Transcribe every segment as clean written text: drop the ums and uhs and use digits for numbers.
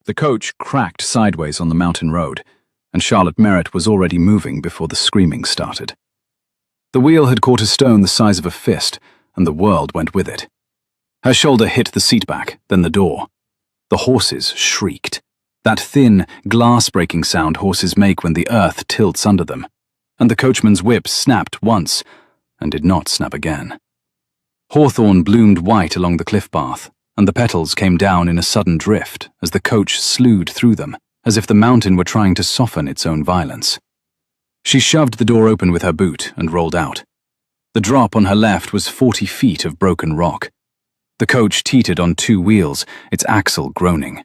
The coach cracked sideways on the mountain road, and Charlotte Merritt was already moving before the screaming started. The wheel had caught a stone the size of a fist, and the world went with it. Her shoulder hit the seatback, then the door. The horses shrieked. That thin, glass-breaking sound horses make when the earth tilts under them, and the coachman's whip snapped once, and did not snap again. Hawthorn bloomed white along the cliff path, and the petals came down in a sudden drift as the coach slewed through them, as if the mountain were trying to soften its own violence. She shoved the door open with her boot and rolled out. The drop on her left was 40 feet of broken rock. The coach teetered on two wheels, its axle groaning.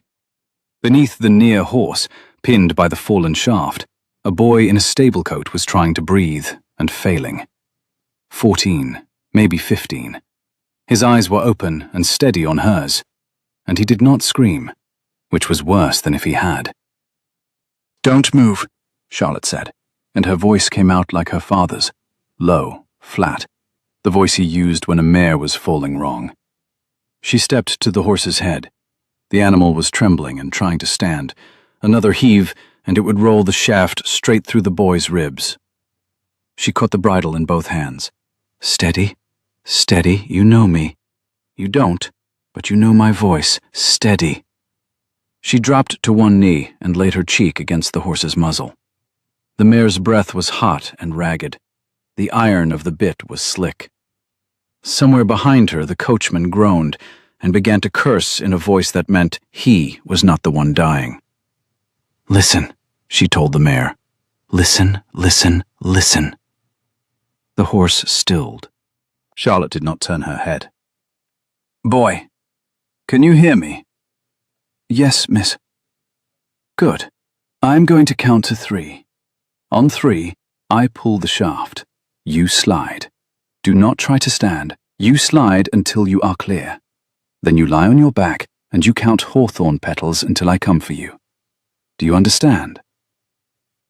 Beneath the near horse, pinned by the fallen shaft, a boy in a stable coat was trying to breathe and failing. 14, maybe 15. His eyes were open and steady on hers, and he did not scream, which was worse than if he had. "Don't move," Charlotte said, and her voice came out like her father's, low, flat, the voice he used when a mare was falling wrong. She stepped to the horse's head. The animal was trembling and trying to stand. Another heave, and it would roll the shaft straight through the boy's ribs. She caught the bridle in both hands. "Steady, steady, you know me. You don't, but you know my voice. Steady." She dropped to one knee and laid her cheek against the horse's muzzle. The mare's breath was hot and ragged. The iron of the bit was slick. Somewhere behind her, the coachman groaned and began to curse in a voice that meant he was not the one dying. "Listen," she told the mare. "Listen, listen, listen." The horse stilled. Charlotte did not turn her head. "Boy, can you hear me?" "Yes, miss." "Good. I'm going to count to 3. On 3, I pull the shaft. You slide. Do not try to stand. You slide until you are clear. Then you lie on your back and you count hawthorn petals until I come for you. Do you understand?"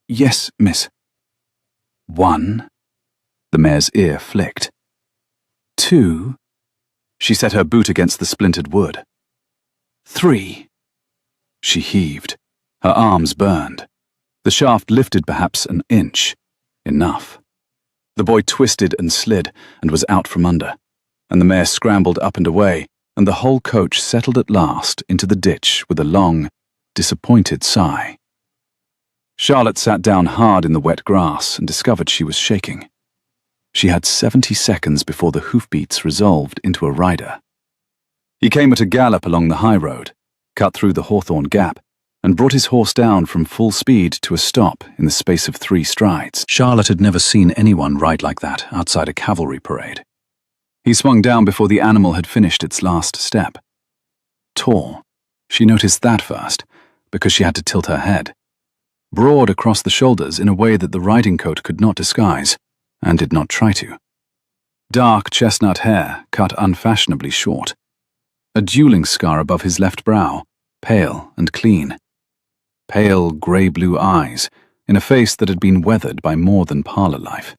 "Yes, miss." 1. The mare's ear flicked. 2. She set her boot against the splintered wood. 3. She heaved. Her arms burned. The shaft lifted perhaps an inch. Enough. The boy twisted and slid and was out from under, and the mare scrambled up and away, and the whole coach settled at last into the ditch with a long, disappointed sigh. Charlotte sat down hard in the wet grass and discovered she was shaking. She had 70 seconds before the hoofbeats resolved into a rider. He came at a gallop along the high road, cut through the hawthorn gap, and brought his horse down from full speed to a stop in the space of 3 strides. Charlotte had never seen anyone ride like that outside a cavalry parade. He swung down before the animal had finished its last step. Tall. She noticed that first, because she had to tilt her head. Broad across the shoulders in a way that the riding coat could not disguise, and did not try to. Dark chestnut hair cut unfashionably short. A dueling scar above his left brow, pale and clean. Pale grey-blue eyes in a face that had been weathered by more than parlour life.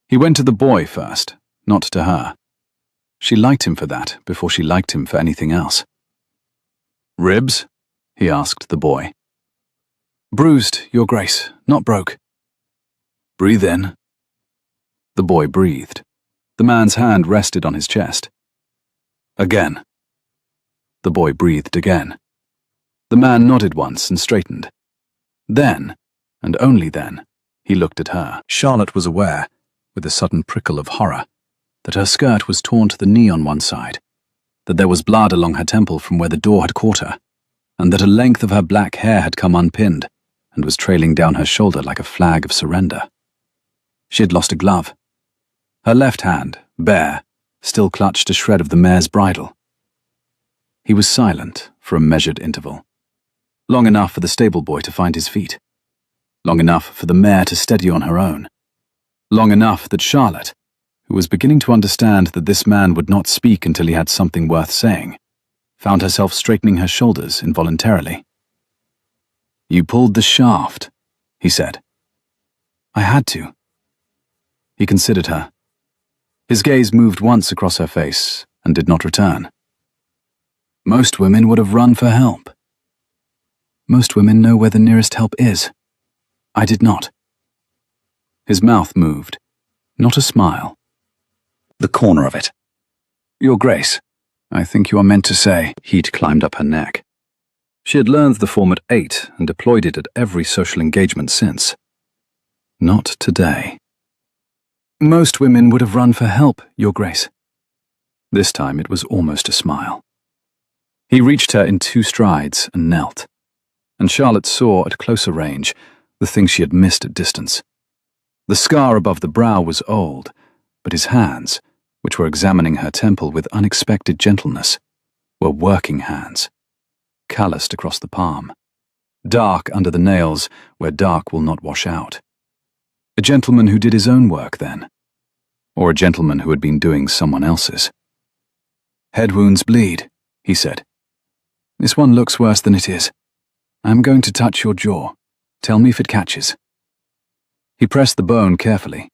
He went to the boy first, not to her. She liked him for that before she liked him for anything else. "Ribs?" he asked the boy. "Bruised, Your Grace, not broke." "Breathe in." The boy breathed. The man's hand rested on his chest. "Again." The boy breathed again. The man nodded once and straightened. Then, and only then, he looked at her. Charlotte was aware, with a sudden prickle of horror, that her skirt was torn to the knee on one side, that there was blood along her temple from where the door had caught her, and that a length of her black hair had come unpinned and was trailing down her shoulder like a flag of surrender. She had lost a glove. Her left hand, bare, still clutched a shred of the mare's bridle. He was silent for a measured interval. Long enough for the stable boy to find his feet. Long enough for the mare to steady on her own. Long enough that Charlotte, who was beginning to understand that this man would not speak until he had something worth saying, found herself straightening her shoulders involuntarily. "You pulled the shaft," he said. "I had to." He considered her. His gaze moved once across her face and did not return. "Most women would have run for help." Most women know where the nearest help is. I did not. His mouth moved. Not a smile. The corner of it. Your Grace, I think you are meant to say. Heat climbed up her neck. She had learned the form at 8 and deployed it at every social engagement since. Not today. Most women would have run for help, Your Grace. This time it was almost a smile. He reached her in 2 strides and knelt, and Charlotte saw at closer range the thing she had missed at distance. The scar above the brow was old, but his hands, which were examining her temple with unexpected gentleness, were working hands, calloused across the palm, dark under the nails where dark will not wash out. A gentleman who did his own work, then, or a gentleman who had been doing someone else's. Head wounds bleed, he said. This one looks worse than it is. I am going to touch your jaw. Tell me if it catches. He pressed the bone carefully.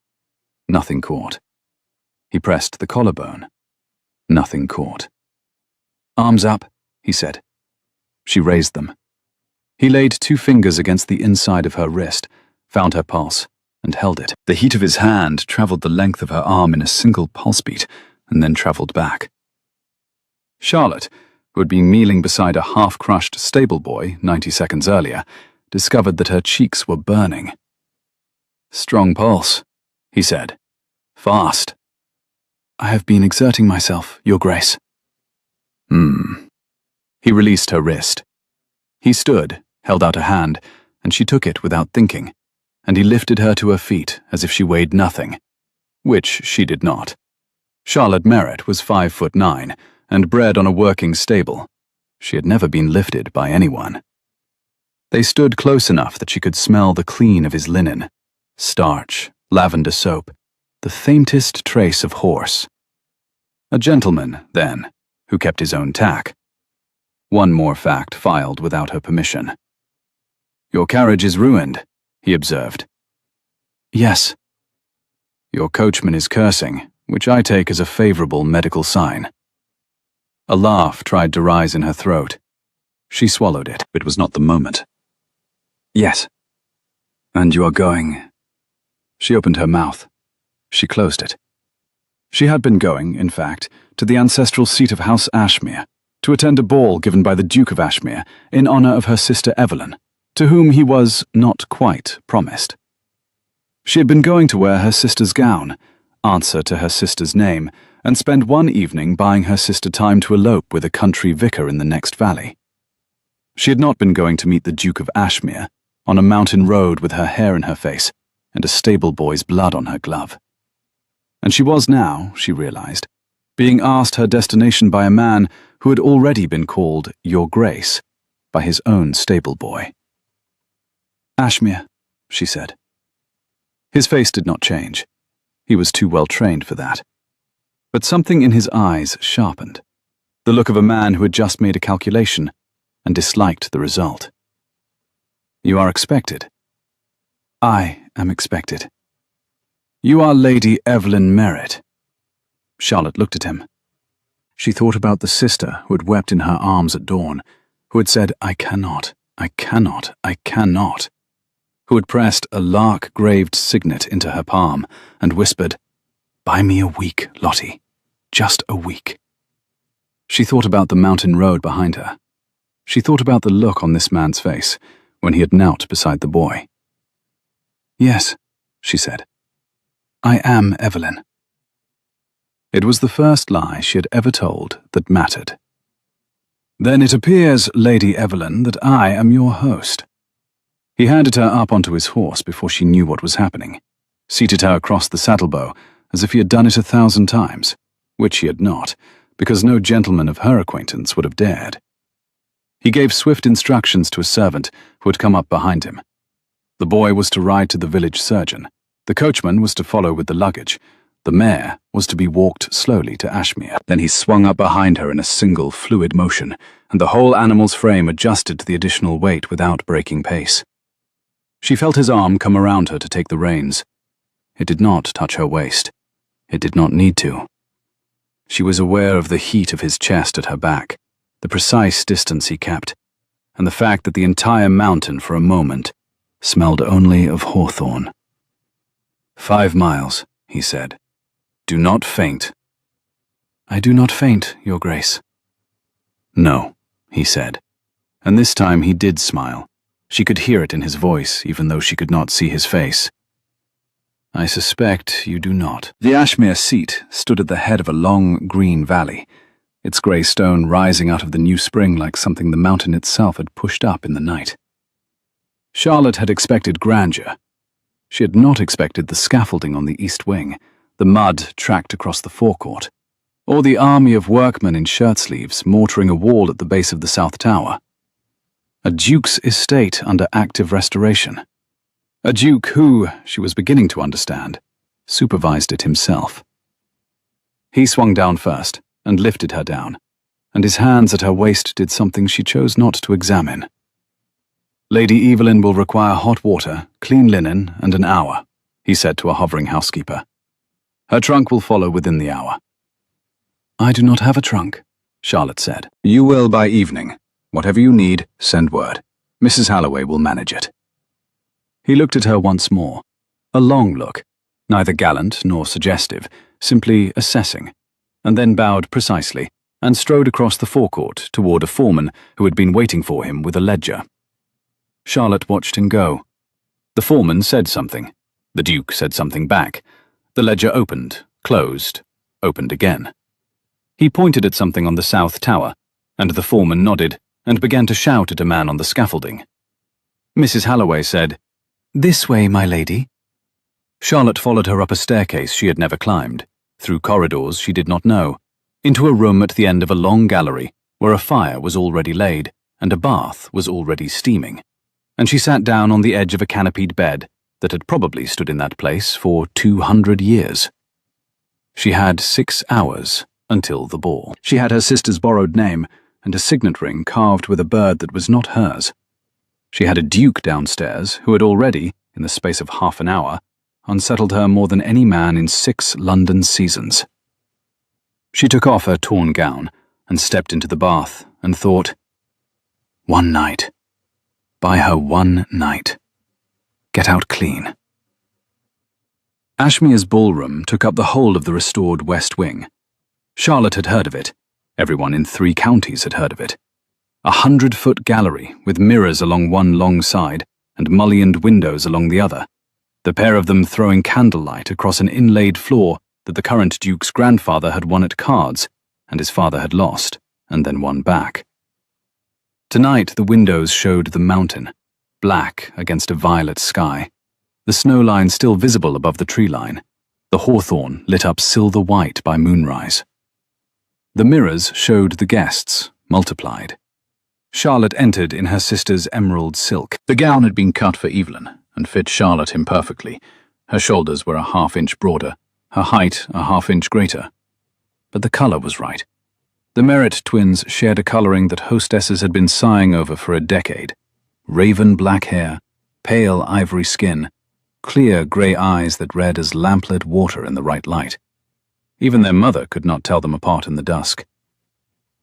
Nothing caught. He pressed the collarbone. Nothing caught. Arms up, he said. She raised them. He laid 2 fingers against the inside of her wrist, found her pulse, and held it. The heat of his hand traveled the length of her arm in a single pulse beat, and then traveled back. Charlotte, who had been kneeling beside a half-crushed stable boy 90 seconds earlier, discovered that her cheeks were burning. Strong pulse, he said. Fast. I have been exerting myself, Your Grace. He released her wrist. He stood, held out a hand, and she took it without thinking, and he lifted her to her feet as if she weighed nothing, which she did not. Charlotte Merritt was 5'9" and bred on a working stable. She had never been lifted by anyone. They stood close enough that she could smell the clean of his linen, starch, lavender soap, the faintest trace of horse. A gentleman, then, who kept his own tack. One more fact filed without her permission. Your carriage is ruined, he observed. Yes. Your coachman is cursing, which I take as a favorable medical sign. A laugh tried to rise in her throat. She swallowed it. It was not the moment. Yes. And you are going. She opened her mouth. She closed it. She had been going, in fact, to the ancestral seat of House Ashmere, to attend a ball given by the Duke of Ashmere in honor of her sister Evelyn, to whom he was not quite promised. She had been going to wear her sister's gown, answer to her sister's name, and spend one evening buying her sister time to elope with a country vicar in the next valley. She had not been going to meet the Duke of Ashmere on a mountain road with her hair in her face and a stable boy's blood on her glove. And she was now, she realized, being asked her destination by a man who had already been called Your Grace by his own stable boy. Ashmere, she said. His face did not change. He was too well trained for that. But something in his eyes sharpened, the look of a man who had just made a calculation and disliked the result. You are expected. I am expected. You are Lady Evelyn Merritt. Charlotte looked at him. She thought about the sister who had wept in her arms at dawn, who had said, I cannot, I cannot, I cannot, who had pressed a lark-graved signet into her palm and whispered, Buy me a week, Lottie, just a week. She thought about the mountain road behind her. She thought about the look on this man's face when he had knelt beside the boy. Yes, she said. I am Evelyn. It was the first lie she had ever told that mattered. Then it appears, Lady Evelyn, that I am your host. He handed her up onto his horse before she knew what was happening, seated her across the saddlebow as if he had done it 1,000 times, which he had not, because no gentleman of her acquaintance would have dared. He gave swift instructions to a servant who had come up behind him. The boy was to ride to the village surgeon. The coachman was to follow with the luggage. The mare was to be walked slowly to Ashmere. Then he swung up behind her in a single fluid motion, and the whole animal's frame adjusted to the additional weight without breaking pace. She felt his arm come around her to take the reins. It did not touch her waist. It did not need to. She was aware of the heat of his chest at her back, the precise distance he kept. and the fact that the entire mountain for a moment smelled only of hawthorn. 5 miles, he said. Do not faint. I do not faint, Your Grace. No, he said, and this time he did smile. She could hear it in his voice, even though she could not see his face. I suspect you do not. The Ashmere seat stood at the head of a long, green valley, its grey stone rising out of the new spring like something the mountain itself had pushed up in the night. Charlotte had expected grandeur. She had not expected the scaffolding on the east wing, the mud tracked across the forecourt, or the army of workmen in shirt-sleeves mortaring a wall at the base of the south tower. A duke's estate under active restoration. A duke who, she was beginning to understand, supervised it himself. He swung down first and lifted her down, and his hands at her waist did something she chose not to examine. Lady Evelyn will require hot water, clean linen, and an hour, he said to a hovering housekeeper. Her trunk will follow within the hour. I do not have a trunk, Charlotte said. You will by evening. Whatever you need, send word. Mrs. Halloway will manage it. He looked at her once more. A long look, neither gallant nor suggestive, simply assessing, and then bowed precisely and strode across the forecourt toward a foreman who had been waiting for him with a ledger. Charlotte watched him go. The foreman said something. The Duke said something back. The ledger opened, closed, opened again. He pointed at something on the south tower, and the foreman nodded and began to shout at a man on the scaffolding. Mrs. Halloway said, "This way, my lady." Charlotte followed her up a staircase she had never climbed, through corridors she did not know, into a room at the end of a long gallery where a fire was already laid and a bath was already steaming, and she sat down on the edge of a canopied bed that had probably stood in that place for 200 years. She had 6 hours until the ball. She had her sister's borrowed name and a signet ring carved with a bird that was not hers. She had a duke downstairs who had already, in the space of half an hour, unsettled her more than any man in 6 London seasons. She took off her torn gown and stepped into the bath and thought, one night. Buy her 1 night. Get out clean. Ashmere's ballroom took up the whole of the restored West Wing. Charlotte had heard of it. Everyone in 3 counties had heard of it. 100-foot gallery with mirrors along one long side and mullioned windows along the other, the pair of them throwing candlelight across an inlaid floor that the current Duke's grandfather had won at cards, and his father had lost, and then won back. Tonight the windows showed the mountain, black against a violet sky, the snow line still visible above the tree line, the hawthorn lit up silver white by moonrise. The mirrors showed the guests, multiplied. Charlotte entered in her sister's emerald silk. The gown had been cut for Evelyn and fit Charlotte imperfectly. Her shoulders were a half-inch broader, her height a half-inch greater. But the colour was right. The Merritt twins shared a colouring that hostesses had been sighing over for a decade. Raven black hair, pale ivory skin, clear grey eyes that read as lamplit water in the right light. Even their mother could not tell them apart in the dusk.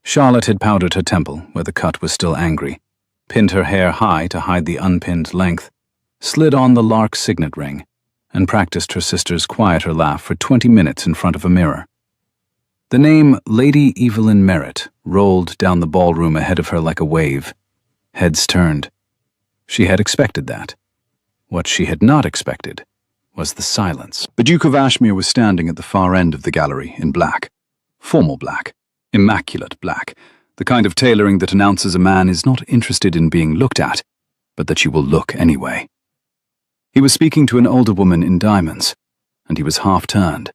Charlotte had powdered her temple, where the cut was still angry, pinned her hair high to hide the unpinned length, slid on the lark signet ring, and practiced her sister's quieter laugh for 20 minutes in front of a mirror. The name Lady Evelyn Merritt rolled down the ballroom ahead of her like a wave. Heads turned. She had expected that. What she had not expected was the silence. The Duke of Ashmere was standing at the far end of the gallery in black. Formal black. Immaculate black. The kind of tailoring that announces a man is not interested in being looked at, but that you will look anyway. He was speaking to an older woman in diamonds, and he was half-turned,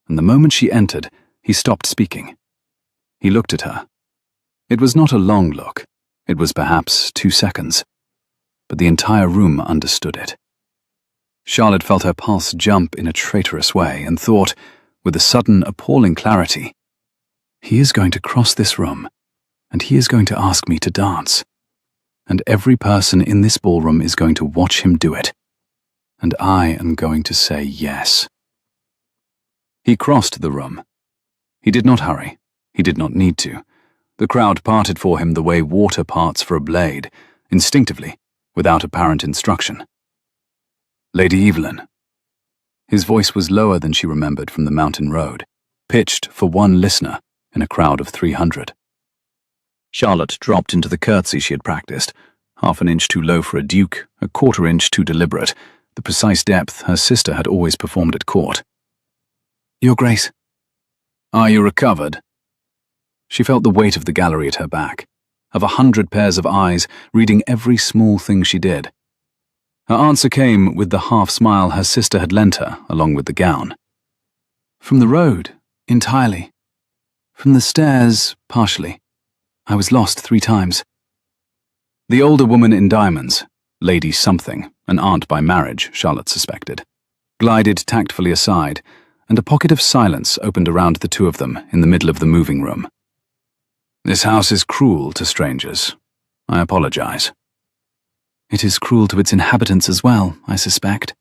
and the moment she entered, he stopped speaking. He looked at her. It was not a long look. It was perhaps 2 seconds. But the entire room understood it. Charlotte felt her pulse jump in a traitorous way and thought, with a sudden, appalling clarity, he is going to cross this room, and he is going to ask me to dance. And every person in this ballroom is going to watch him do it. And I am going to say yes. He crossed the room. He did not hurry. He did not need to. The crowd parted for him the way water parts for a blade, instinctively, without apparent instruction. Lady Evelyn. His voice was lower than she remembered from the mountain road, pitched for one listener in a crowd of 300. Charlotte dropped into the curtsy she had practiced, half an inch too low for a duke, a quarter inch too deliberate, the precise depth her sister had always performed at court. "Your Grace." "Are you recovered?" She felt the weight of the gallery at her back, of 100 pairs of eyes reading every small thing she did. Her answer came with the half-smile her sister had lent her, along with the gown. "From the road, entirely. From the stairs, partially. I was lost 3 times. The older woman in diamonds, Lady Something, an aunt by marriage, Charlotte suspected, glided tactfully aside, and a pocket of silence opened around the two of them in the middle of the moving room. "This house is cruel to strangers. I apologize." "It is cruel to its inhabitants as well, I suspect."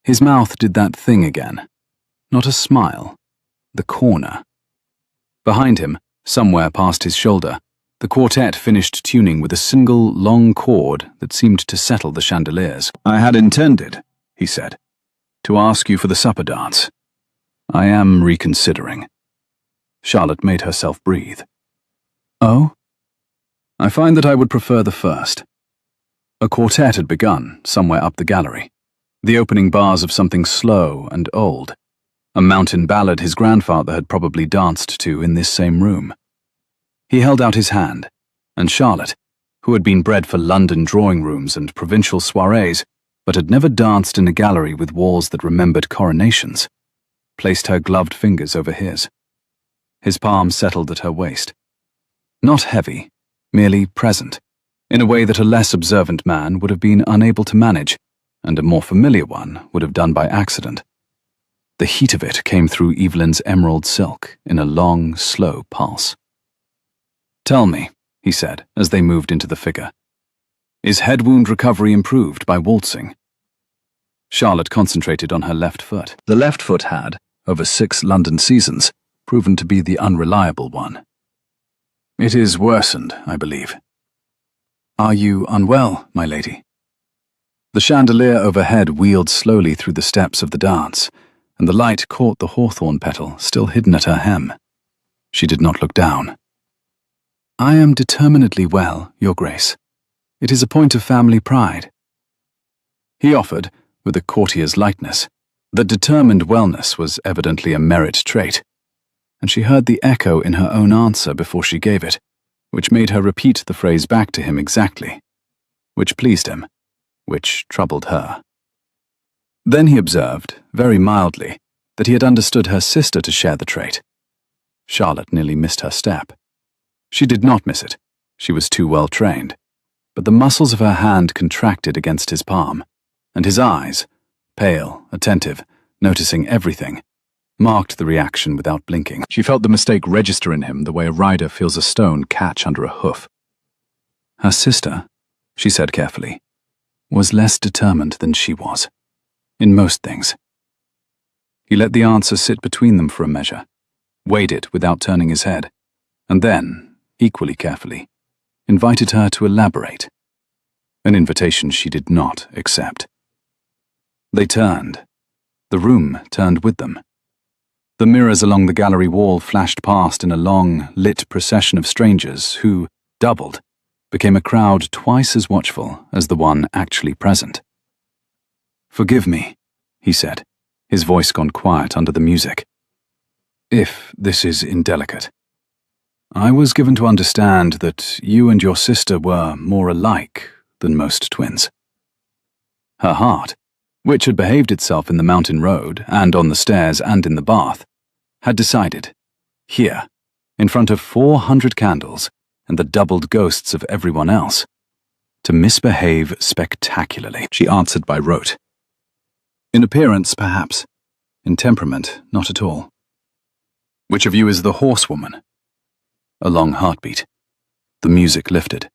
His mouth did that thing again. Not a smile. The corner. Behind him, somewhere past his shoulder, the quartet finished tuning with a single, long chord that seemed to settle the chandeliers. "I had intended," he said, "to ask you for the supper dance. I am reconsidering." Charlotte made herself breathe. "Oh?" "I find that I would prefer the first." A quartet had begun, somewhere up the gallery, the opening bars of something slow and old, a mountain ballad his grandfather had probably danced to in this same room. He held out his hand, and Charlotte, who had been bred for London drawing rooms and provincial soirees, but had never danced in a gallery with walls that remembered coronations, placed her gloved fingers over his. His palm settled at her waist. Not heavy, merely present, in a way that a less observant man would have been unable to manage, and a more familiar one would have done by accident. The heat of it came through Evelyn's emerald silk in a long, slow pulse. "Tell me," he said, as they moved into the figure, "is head wound recovery improved by waltzing?" Charlotte concentrated on her left foot. The left foot had, over 6 London seasons, proven to be the unreliable one. "It is worsened, I believe." "Are you unwell, my lady?" The chandelier overhead wheeled slowly through the steps of the dance, and the light caught the hawthorn petal still hidden at her hem. She did not look down. "I am determinedly well, Your Grace. It is a point of family pride." He offered, with a courtier's lightness, that determined wellness was evidently a merit trait, and she heard the echo in her own answer before she gave it, which made her repeat the phrase back to him exactly, which pleased him, which troubled her. Then he observed, very mildly, that he had understood her sister to share the trait. Charlotte nearly missed her step. She did not miss it. She was too well trained. But the muscles of her hand contracted against his palm, and his eyes, pale, attentive, noticing everything, marked the reaction without blinking. She felt the mistake register in him the way a rider feels a stone catch under a hoof. Her sister, she said carefully, was less determined than she was, in most things. He let the answer sit between them for a measure, weighed it without turning his head, and then, equally carefully, invited her to elaborate, an invitation she did not accept. They turned. The room turned with them. The mirrors along the gallery wall flashed past in a long, lit procession of strangers who, doubled, became a crowd twice as watchful as the one actually present. "Forgive me," he said, his voice gone quiet under the music, "if this is indelicate. I was given to understand that you and your sister were more alike than most twins." Her heart, which had behaved itself in the mountain road and on the stairs and in the bath, had decided, here, in front of 400 candles and the doubled ghosts of everyone else, to misbehave spectacularly. She answered by rote. "In appearance, perhaps. In temperament, not at all." "Which of you is the horsewoman?" A long heartbeat. The music lifted.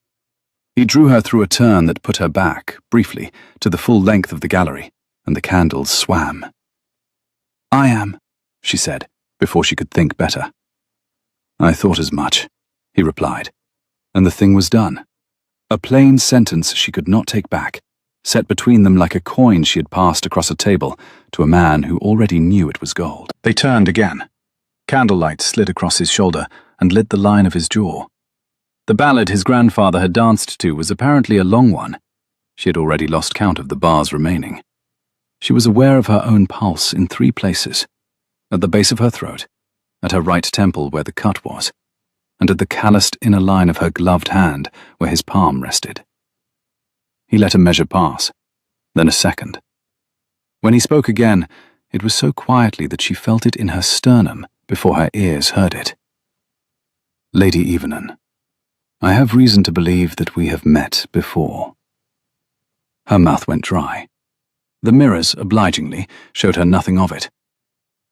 He drew her through a turn that put her back, briefly, to the full length of the gallery, and the candles swam. "I am," she said, before she could think better. "I thought as much." he replied, and the thing was done. A plain sentence she could not take back, set between them like a coin she had passed across a table to a man who already knew it was gold. They turned again. Candlelight slid across his shoulder and lit the line of his jaw. The ballad his grandfather had danced to was apparently a long one. She had already lost count of the bars remaining. She was aware of her own pulse in 3 places: at the base of her throat, at her right temple where the cut was, and at the calloused inner line of her gloved hand where his palm rested. He let a measure pass, then a second. When he spoke again, it was so quietly that she felt it in her sternum before her ears heard it. "Lady Evelyn, I have reason to believe that we have met before." Her mouth went dry. The mirrors, obligingly, showed her nothing of it.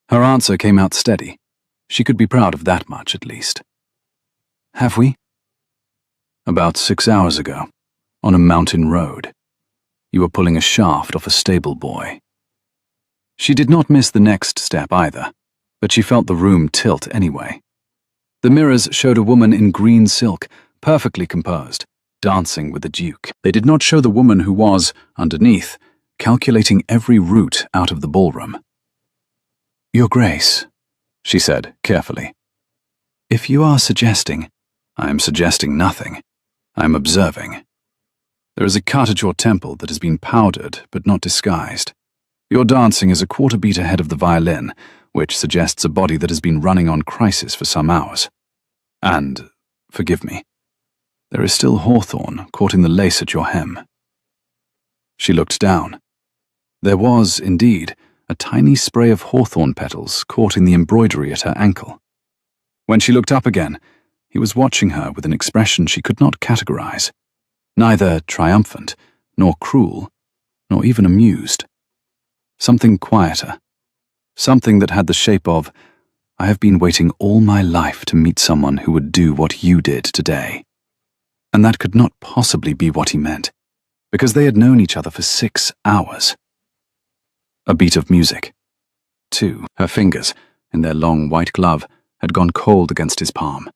Her answer came out steady. She could be proud of that much, at least. "Have we?" "About 6 hours ago, on a mountain road. You were pulling a shaft off a stable boy." She did not miss the next step either, but she felt the room tilt anyway. The mirrors showed a woman in green silk, perfectly composed, dancing with the Duke. They did not show the woman who was, underneath, calculating every route out of the ballroom. "Your Grace," she said carefully, "if you are suggesting—" "I am suggesting nothing. I am observing. There is a cut at your temple that has been powdered but not disguised. Your dancing is a quarter beat ahead of the violin, which suggests a body that has been running on crisis for some hours. And, forgive me, there is still hawthorn caught in the lace at your hem." She looked down. There was, indeed, a tiny spray of hawthorn petals caught in the embroidery at her ankle. When she looked up again, he was watching her with an expression she could not categorize, neither triumphant, nor cruel, nor even amused. Something quieter, something that had the shape of, "I have been waiting all my life to meet someone who would do what you did today." And that could not possibly be what he meant, because they had known each other for 6 hours. A beat of music. 2. Her fingers, in their long white glove, had gone cold against his palm,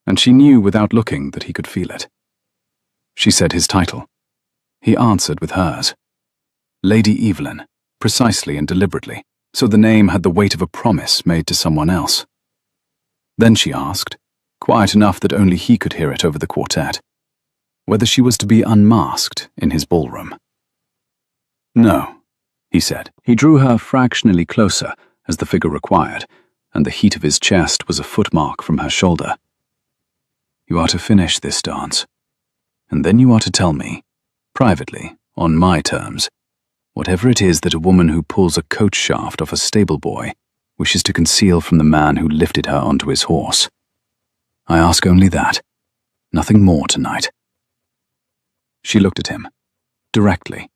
and she knew without looking that he could feel it. She said his title. He answered with hers. Lady Evelyn, precisely and deliberately, so the name had the weight of a promise made to someone else. Then she asked, quiet enough that only he could hear it over the quartet, whether she was to be unmasked in his ballroom. "No," he said. He drew her fractionally closer as the figure required, and the heat of his chest was a footmark from her shoulder. "You are to finish this dance, and then you are to tell me, privately, on my terms, whatever it is that a woman who pulls a coach shaft off a stable boy wishes to conceal from the man who lifted her onto his horse. I ask only that, nothing more tonight." She looked at him, directly,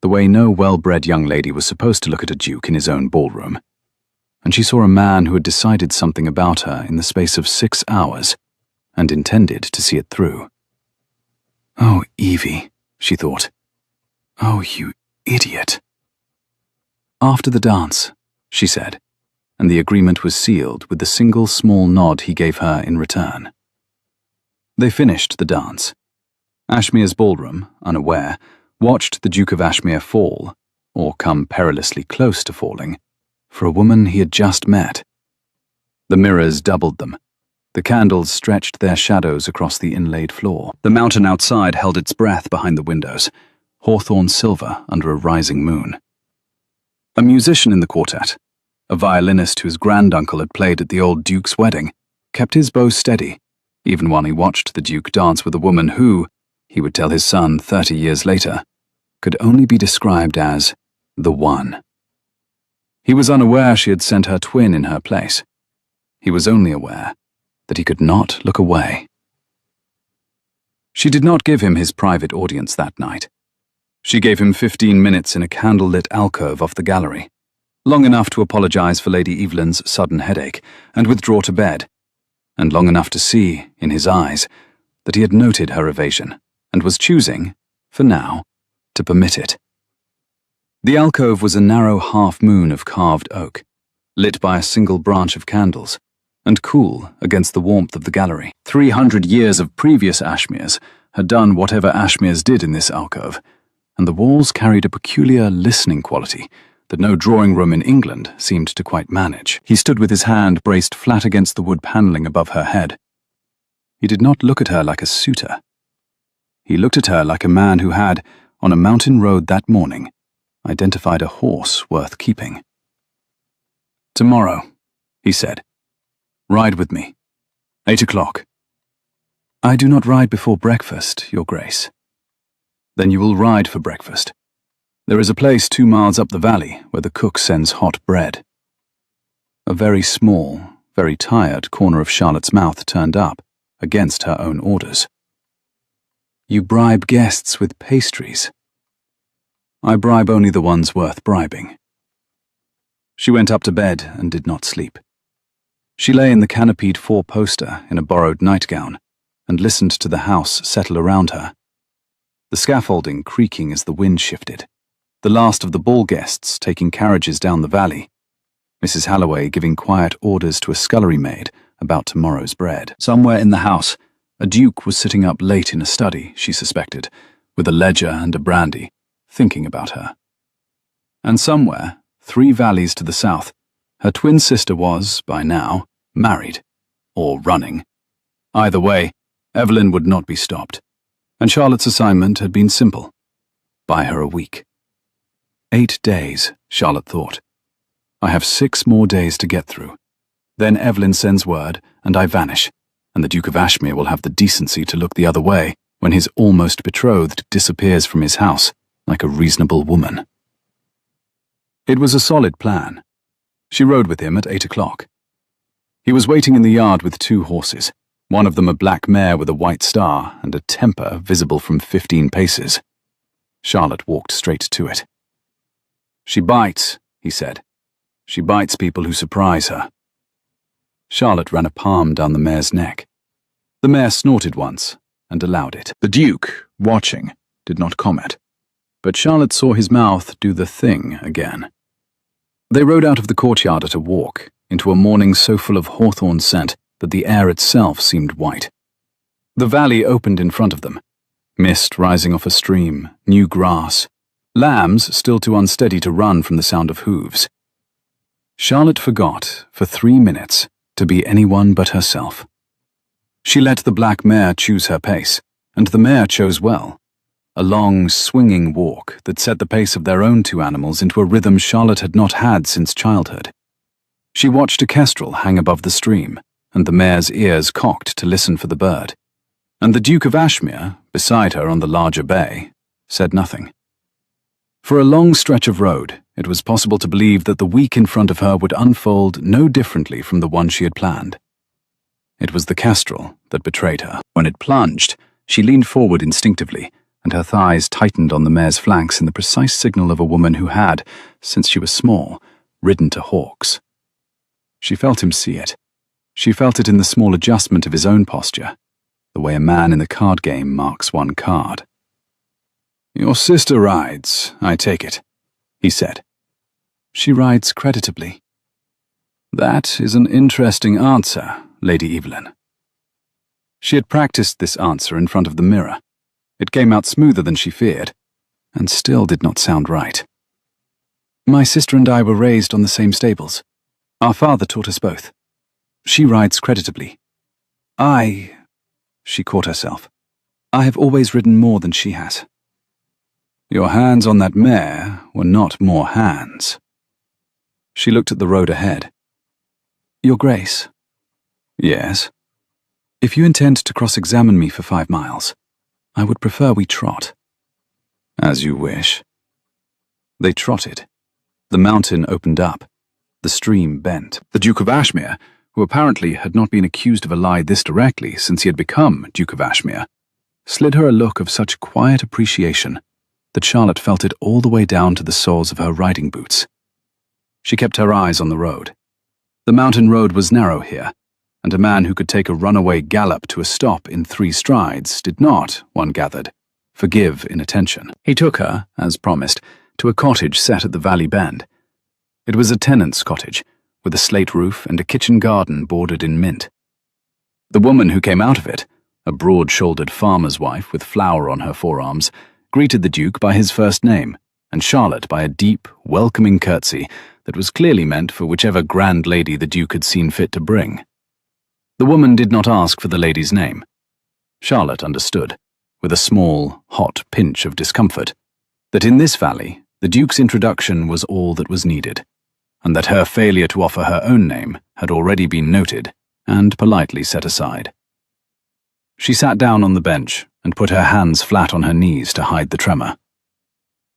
the way no well-bred young lady was supposed to look at a duke in his own ballroom, and she saw a man who had decided something about her in the space of 6 hours, and intended to see it through. "Oh, Evie," she thought. "Oh, you idiot." "After the dance," she said, and the agreement was sealed with the single small nod he gave her in return. They finished the dance. Ashmere's ballroom, unaware, watched the Duke of Ashmere fall, or come perilously close to falling, for a woman he had just met. The mirrors doubled them. The candles stretched their shadows across the inlaid floor. The mountain outside held its breath behind the windows, hawthorn silver under a rising moon. A musician in the quartet, a violinist whose granduncle had played at the old Duke's wedding, kept his bow steady, even while he watched the Duke dance with a woman who, he would tell his son 30 years later, could only be described as the one. He was unaware she had sent her twin in her place. He was only aware that he could not look away. She did not give him his private audience that night. She gave him 15 minutes in a candle-lit alcove off the gallery, long enough to apologize for Lady Evelyn's sudden headache and withdraw to bed, and long enough to see, in his eyes, that he had noted her evasion and was choosing, for now, to permit it. The alcove was a narrow half-moon of carved oak, lit by a single branch of candles, and cool against the warmth of the gallery. 300 years of previous Ashmeres had done whatever Ashmeres did in this alcove, and the walls carried a peculiar listening quality that no drawing room in England seemed to quite manage. He stood with his hand braced flat against the wood panelling above her head. He did not look at her like a suitor. He looked at her like a man who had, on a mountain road that morning, identified a horse worth keeping. "Tomorrow," he said. "Ride with me. 8 o'clock. "I do not ride before breakfast, Your Grace." "Then you will ride for breakfast. There is a place 2 miles up the valley where the cook sends hot bread." A very small, very tired corner of Charlotte's mouth turned up against her own orders. "You bribe guests with pastries." "I bribe only the ones worth bribing." She went up to bed and did not sleep. She lay in the canopied 4-poster in a borrowed nightgown and listened to the house settle around her. The scaffolding creaking as the wind shifted. The last of the ball guests taking carriages down the valley. Mrs. Halloway giving quiet orders to a scullery maid about tomorrow's bread. Somewhere in the house, a duke was sitting up late in a study, she suspected, with a ledger and a brandy, thinking about her. And somewhere, 3 valleys to the south, her twin sister was, by now, married, or running. Either way, Evelyn would not be stopped, and Charlotte's assignment had been simple: buy her a week. 8 days, Charlotte thought. I have 6 more days to get through. Then Evelyn sends word, and I vanish, and the Duke of Ashmere will have the decency to look the other way when his almost betrothed disappears from his house like a reasonable woman. It was a solid plan. She rode with him at 8 o'clock. He was waiting in the yard with 2 horses, one of them a black mare with a white star and a temper visible from 15 paces. Charlotte walked straight to it. "She bites," he said. "She bites people who surprise her." Charlotte ran a palm down the mare's neck. The mare snorted once and allowed it. The Duke, watching, did not comment, but Charlotte saw his mouth do the thing again. They rode out of the courtyard at a walk, into a morning so full of hawthorn scent that the air itself seemed white. The valley opened in front of them, mist rising off a stream, new grass, lambs still too unsteady to run from the sound of hooves. Charlotte forgot, for 3 minutes, to be anyone but herself. She let the black mare choose her pace, and the mare chose well. A long, swinging walk that set the pace of their own 2 animals into a rhythm Charlotte had not had since childhood. She watched a kestrel hang above the stream, and the mare's ears cocked to listen for the bird. And the Duke of Ashmere, beside her on the larger bay, said nothing. For a long stretch of road, it was possible to believe that the week in front of her would unfold no differently from the one she had planned. It was the kestrel that betrayed her. When it plunged, she leaned forward instinctively, and her thighs tightened on the mare's flanks in the precise signal of a woman who had, since she was small, ridden to hawks. She felt him see it. She felt it in the small adjustment of his own posture, the way a man in the card game marks one card. "Your sister rides, I take it," he said. "She rides creditably." "That is an interesting answer, Lady Evelyn." She had practiced this answer in front of the mirror. It came out smoother than she feared, and still did not sound right. "My sister and I were raised on the same stables. Our father taught us both. She rides creditably. She caught herself. I have always ridden more than she has." "Your hands on that mare were not more hands." She looked at the road ahead. "Your Grace." "Yes?" "If you intend to cross-examine me for 5 miles, I would prefer we trot." "As you wish." They trotted. The mountain opened up. The stream bent. The Duke of Ashmere, who apparently had not been accused of a lie this directly since he had become Duke of Ashmere, slid her a look of such quiet appreciation that Charlotte felt it all the way down to the soles of her riding boots. She kept her eyes on the road. The mountain road was narrow here, and a man who could take a runaway gallop to a stop in 3 strides did not, one gathered, forgive inattention. He took her, as promised, to a cottage set at the valley bend. It was a tenant's cottage, with a slate roof and a kitchen garden bordered in mint. The woman who came out of it, a broad-shouldered farmer's wife with flour on her forearms, greeted the Duke by his first name, and Charlotte by a deep, welcoming curtsy that was clearly meant for whichever grand lady the Duke had seen fit to bring. The woman did not ask for the lady's name. Charlotte understood, with a small, hot pinch of discomfort, that in this valley the Duke's introduction was all that was needed, and that her failure to offer her own name had already been noted and politely set aside. She sat down on the bench and put her hands flat on her knees to hide the tremor.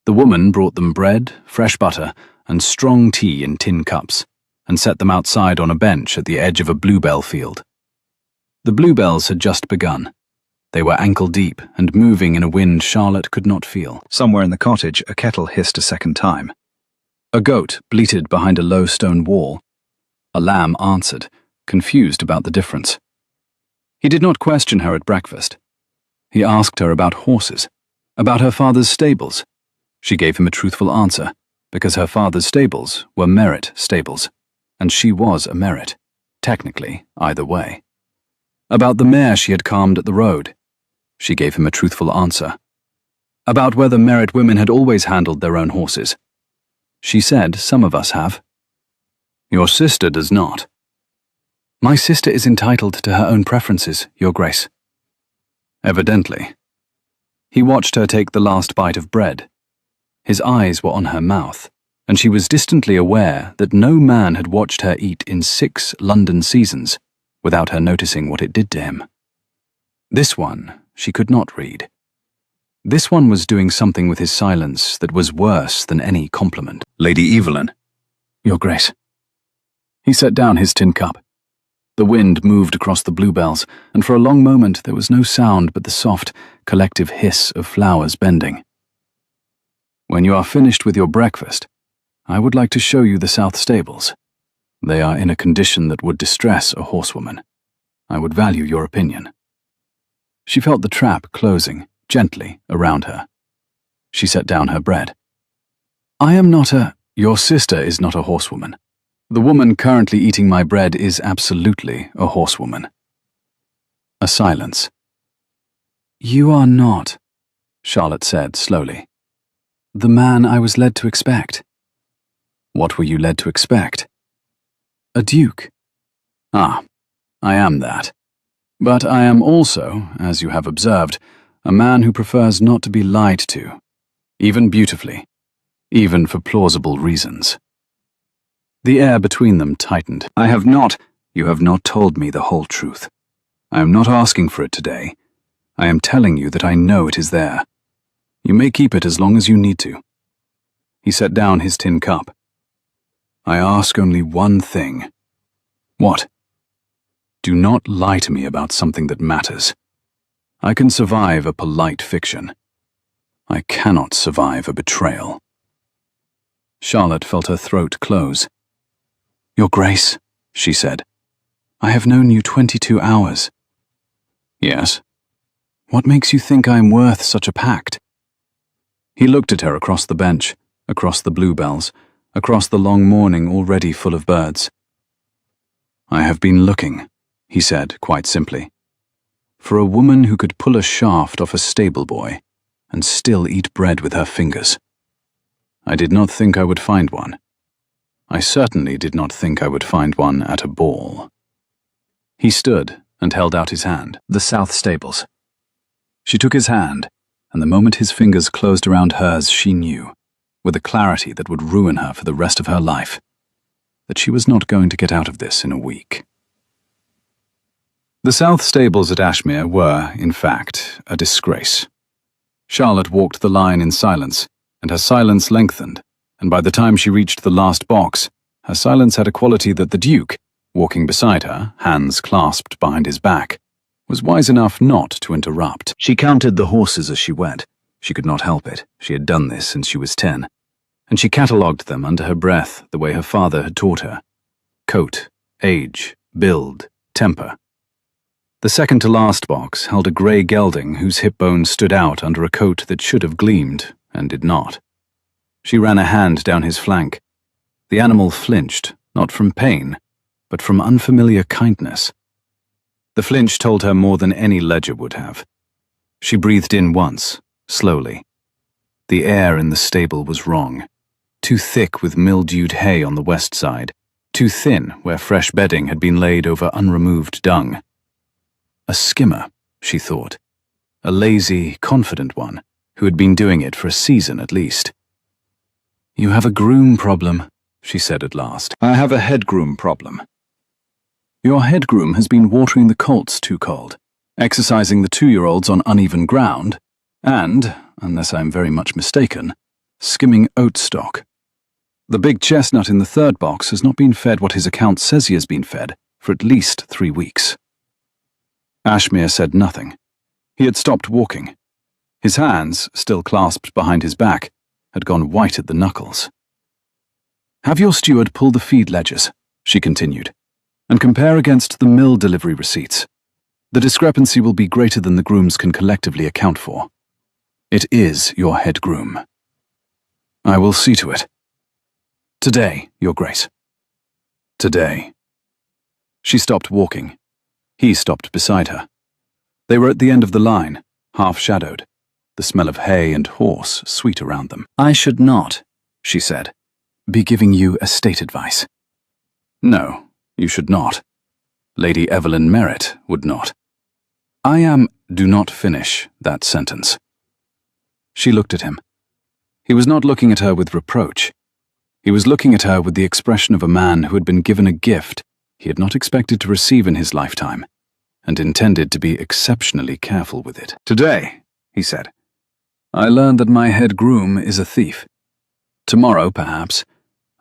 The woman brought them bread, fresh butter, and strong tea in tin cups, and set them outside on a bench at the edge of a bluebell field. The bluebells had just begun. They were ankle-deep and moving in a wind Charlotte could not feel. Somewhere in the cottage, a kettle hissed a second time. A goat bleated behind a low stone wall. A lamb answered, confused about the difference. He did not question her at breakfast. He asked her about horses, about her father's stables. She gave him a truthful answer, because her father's stables were merit stables, and she was a merit, technically, either way. About the mare she had calmed at the road. She gave him a truthful answer. About whether merit women had always handled their own horses. She said, some of us have. Your sister does not. My sister is entitled to her own preferences, Your Grace. Evidently. He watched her take the last bite of bread. His eyes were on her mouth, and she was distantly aware that no man had watched her eat in 6 London seasons without her noticing what it did to him. This one she could not read. This one was doing something with his silence that was worse than any compliment. Lady Evelyn. Your Grace. He set down his tin cup. The wind moved across the bluebells, and for a long moment there was no sound but the soft, collective hiss of flowers bending. When you are finished with your breakfast, I would like to show you the south stables. They are in a condition that would distress a horsewoman. I would value your opinion. She felt the trap closing, gently, around her. She set down her bread. I am not Your sister is not a horsewoman. The woman currently eating my bread is absolutely a horsewoman. A silence. You are not, Charlotte said slowly, the man I was led to expect. What were you led to expect? A duke. Ah, I am that. But I am also, as you have observed, a man who prefers not to be lied to, even beautifully, even for plausible reasons. The air between them tightened. You have not told me the whole truth. I am not asking for it today. I am telling you that I know it is there. You may keep it as long as you need to. He set down his tin cup. I ask only one thing. What? Do not lie to me about something that matters. I can survive a polite fiction. I cannot survive a betrayal. Charlotte felt her throat close. Your Grace, she said, I have known you 22 hours. Yes. What makes you think I am worth such a pact? He looked at her across the bench, across the bluebells, across the long morning already full of birds. I have been looking, he said quite simply, for a woman who could pull a shaft off a stable boy and still eat bread with her fingers. I did not think I would find one. I certainly did not think I would find one at a ball. He stood and held out his hand. The south stables. She took his hand, and the moment his fingers closed around hers, she knew, with a clarity that would ruin her for the rest of her life, that she was not going to get out of this in a week. The south stables at Ashmere were, in fact, a disgrace. Charlotte walked the line in silence, and her silence lengthened, and by the time she reached the last box, her silence had a quality that the Duke, walking beside her, hands clasped behind his back, was wise enough not to interrupt. She counted the horses as she went. She could not help it. She had done this since she was 10. And she catalogued them under her breath the way her father had taught her. Coat, age, build, temper. The second-to-last box held a grey gelding whose hip bones stood out under a coat that should have gleamed, and did not. She ran a hand down his flank. The animal flinched, not from pain, but from unfamiliar kindness. The flinch told her more than any ledger would have. She breathed in once, slowly. The air in the stable was wrong. Too thick with mildewed hay on the west side, too thin where fresh bedding had been laid over unremoved dung. A skimmer, she thought. A lazy, confident one, who had been doing it for a season at least. "You have a groom problem," she said at last. "I have a head groom problem. Your head groom has been watering the colts too cold, exercising the 2-year-olds on uneven ground, and, unless I am very much mistaken, skimming oat stock. The big chestnut in the 3rd box has not been fed what his account says he has been fed for at least 3 weeks. Ashmere said nothing. He had stopped walking. His hands, still clasped behind his back, had gone white at the knuckles. "Have your steward pull the feed ledgers," she continued, "and compare against the mill delivery receipts. The discrepancy will be greater than the grooms can collectively account for. It is your head groom." "I will see to it." "Today, Your Grace." "Today." She stopped walking. He stopped beside her. They were at the end of the line, half-shadowed, the smell of hay and horse sweet around them. "I should not," she said, "be giving you estate advice." "No, you should not. Lady Evelyn Merritt would not. I am—" "Do not finish that sentence." She looked at him. He was not looking at her with reproach. He was looking at her with the expression of a man who had been given a gift he had not expected to receive in his lifetime, and intended to be exceptionally careful with it. "Today," he said, "I learned that my head groom is a thief. Tomorrow, perhaps,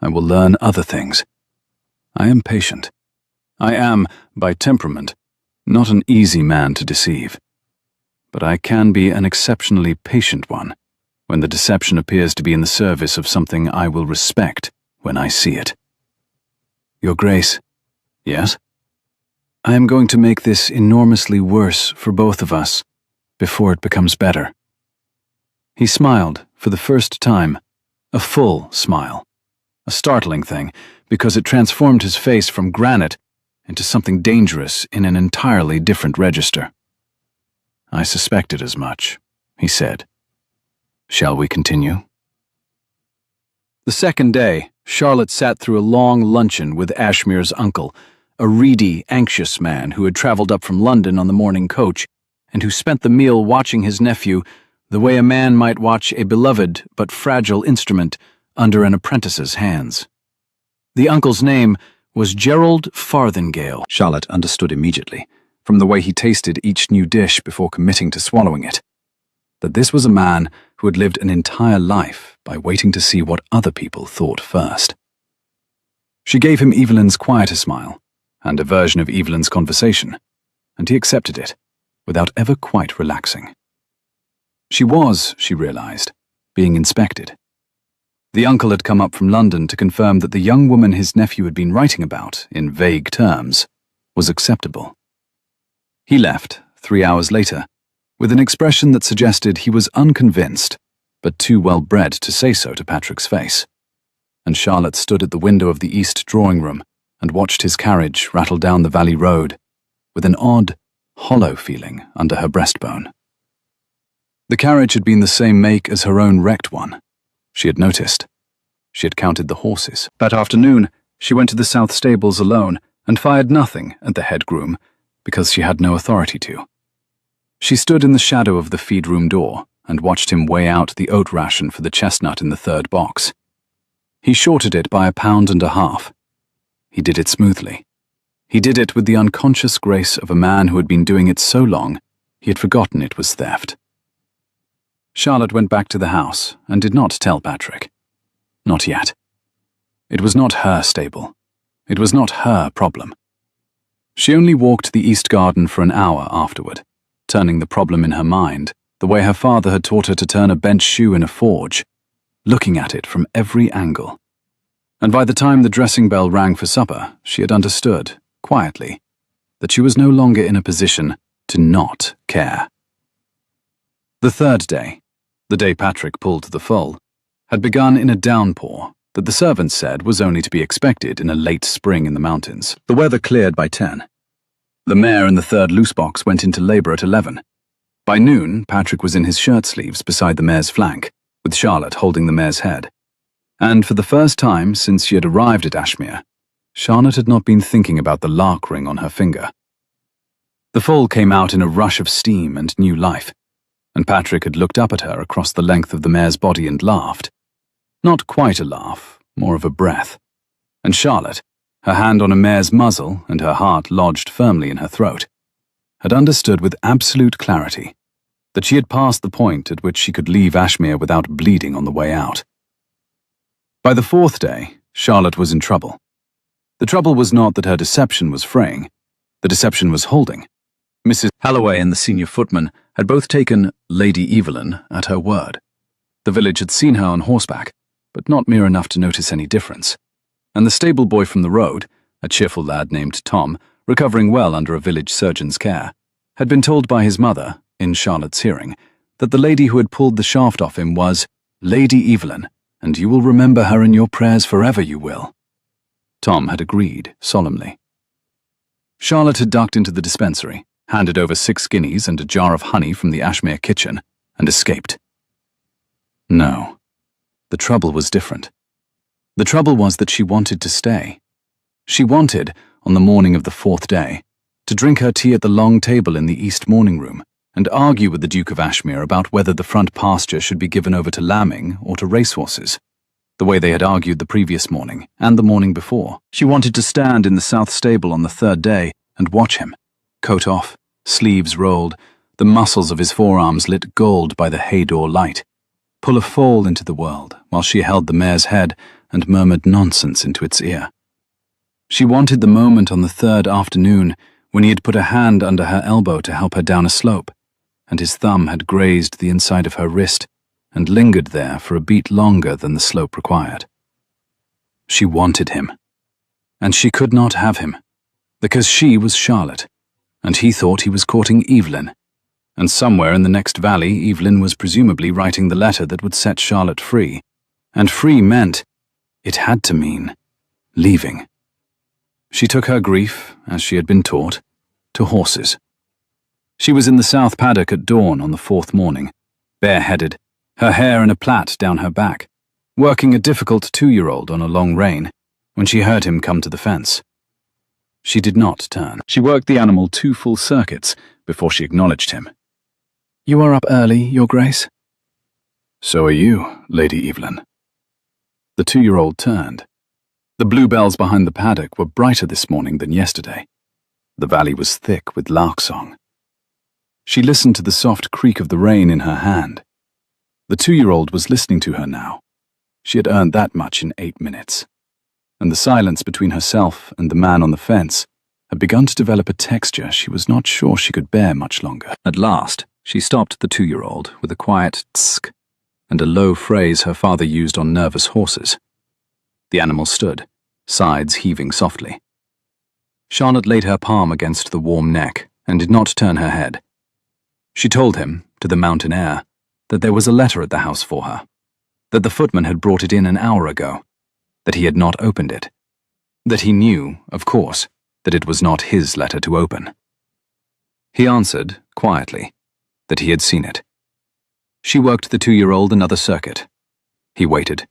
I will learn other things. I am patient. I am, by temperament, not an easy man to deceive. But I can be an exceptionally patient one, when the deception appears to be in the service of something I will respect when I see it." "Your Grace." "Yes?" "I am going to make this enormously worse for both of us, before it becomes better." He smiled, for the first time, a full smile. A startling thing, because it transformed his face from granite into something dangerous in an entirely different register. "I suspected as much," he said. "Shall we continue?" The second day, Charlotte sat through a long luncheon with Ashmere's uncle, a reedy, anxious man who had travelled up from London on the morning coach, and who spent the meal watching his nephew the way a man might watch a beloved but fragile instrument under an apprentice's hands. The uncle's name was Gerald Farthingale. Charlotte understood immediately, from the way he tasted each new dish before committing to swallowing it, that this was a man who had lived an entire life by waiting to see what other people thought first. She gave him Evelyn's quieter smile, and a version of Evelyn's conversation, and he accepted it, without ever quite relaxing. She was, she realized, being inspected. The uncle had come up from London to confirm that the young woman his nephew had been writing about, in vague terms, was acceptable. He left, 3 hours later, with an expression that suggested he was unconvinced, but too well-bred to say so to Patrick's face. And Charlotte stood at the window of the east drawing-room and watched his carriage rattle down the valley road, with an odd, hollow feeling under her breastbone. The carriage had been the same make as her own wrecked one. She had noticed. She had counted the horses. That afternoon, she went to the south stables alone and fired nothing at the head groom, because she had no authority to. She stood in the shadow of the feed-room door and watched him weigh out the oat ration for the chestnut in the 3rd box. He shorted it by 1.5 pounds. He did it smoothly. He did it with the unconscious grace of a man who had been doing it so long he had forgotten it was theft. Charlotte went back to the house and did not tell Patrick. Not yet. It was not her stable. It was not her problem. She only walked the east garden for an hour afterward, turning the problem in her mind, the way her father had taught her to turn a bent shoe in a forge, looking at it from every angle. And by the time the dressing bell rang for supper, she had understood, quietly, that she was no longer in a position to not care. The 3rd day, the day Patrick pulled the foal, had begun in a downpour that the servants said was only to be expected in a late spring in the mountains. The weather cleared by 10. The mare in the third loose box went into labor at 11. By noon, Patrick was in his shirt sleeves beside the mare's flank, with Charlotte holding the mare's head. And for the first time since she had arrived at Ashmere, Charlotte had not been thinking about the lark ring on her finger. The foal came out in a rush of steam and new life, and Patrick had looked up at her across the length of the mare's body and laughed. Not quite a laugh, more of a breath. And Charlotte, her hand on a mare's muzzle and her heart lodged firmly in her throat, had understood with absolute clarity that she had passed the point at which she could leave Ashmere without bleeding on the way out. By the fourth day, Charlotte was in trouble. The trouble was not that her deception was fraying. The deception was holding. Mrs. Halloway and the senior footman had both taken Lady Evelyn at her word. The village had seen her on horseback, but not near enough to notice any difference. And the stable boy from the road, a cheerful lad named Tom, recovering well under a village surgeon's care, had been told by his mother, in Charlotte's hearing, that the lady who had pulled the shaft off him was Lady Evelyn, and you will remember her in your prayers forever, you will. Tom had agreed, solemnly. Charlotte had ducked into the dispensary, handed over 6 guineas and a jar of honey from the Ashmere kitchen, and escaped. No, the trouble was different. The trouble was that she wanted to stay. She wanted, on the morning of the 4th day, to drink her tea at the long table in the east morning room and argue with the Duke of Ashmere about whether the front pasture should be given over to lambing or to racehorses, the way they had argued the previous morning and the morning before. She wanted to stand in the south stable on the 3rd day and watch him, coat off, sleeves rolled, the muscles of his forearms lit gold by the hay-door light, pull a foal into the world while she held the mare's head and murmured nonsense into its ear. She wanted the moment on the 3rd afternoon when he had put a hand under her elbow to help her down a slope, and his thumb had grazed the inside of her wrist and lingered there for a beat longer than the slope required. She wanted him, and she could not have him, because she was Charlotte, and he thought he was courting Evelyn, and somewhere in the next valley Evelyn was presumably writing the letter that would set Charlotte free, and free meant, it had to mean, leaving. She took her grief, as she had been taught, to horses. She was in the south paddock at dawn on the 4th morning, bareheaded, her hair in a plait down her back, working a difficult 2-year-old on a long rein, when she heard him come to the fence. She did not turn. She worked the animal 2 full circuits before she acknowledged him. "You are up early, Your Grace." "So are you, Lady Evelyn." The 2-year-old turned. The bluebells behind the paddock were brighter this morning than yesterday. The valley was thick with lark song. She listened to the soft creak of the rein in her hand. The 2-year-old was listening to her now. She had earned that much in 8 minutes. And the silence between herself and the man on the fence had begun to develop a texture she was not sure she could bear much longer. At last, she stopped the 2-year-old with a quiet tsk and a low phrase her father used on nervous horses. The animal stood, sides heaving softly. Charlotte laid her palm against the warm neck and did not turn her head. She told him, to the mountain air, that there was a letter at the house for her, that the footman had brought it in an hour ago, that he had not opened it, that he knew, of course, that it was not his letter to open. He answered, quietly, that he had seen it. She worked the 2-year-old another circuit. He waited.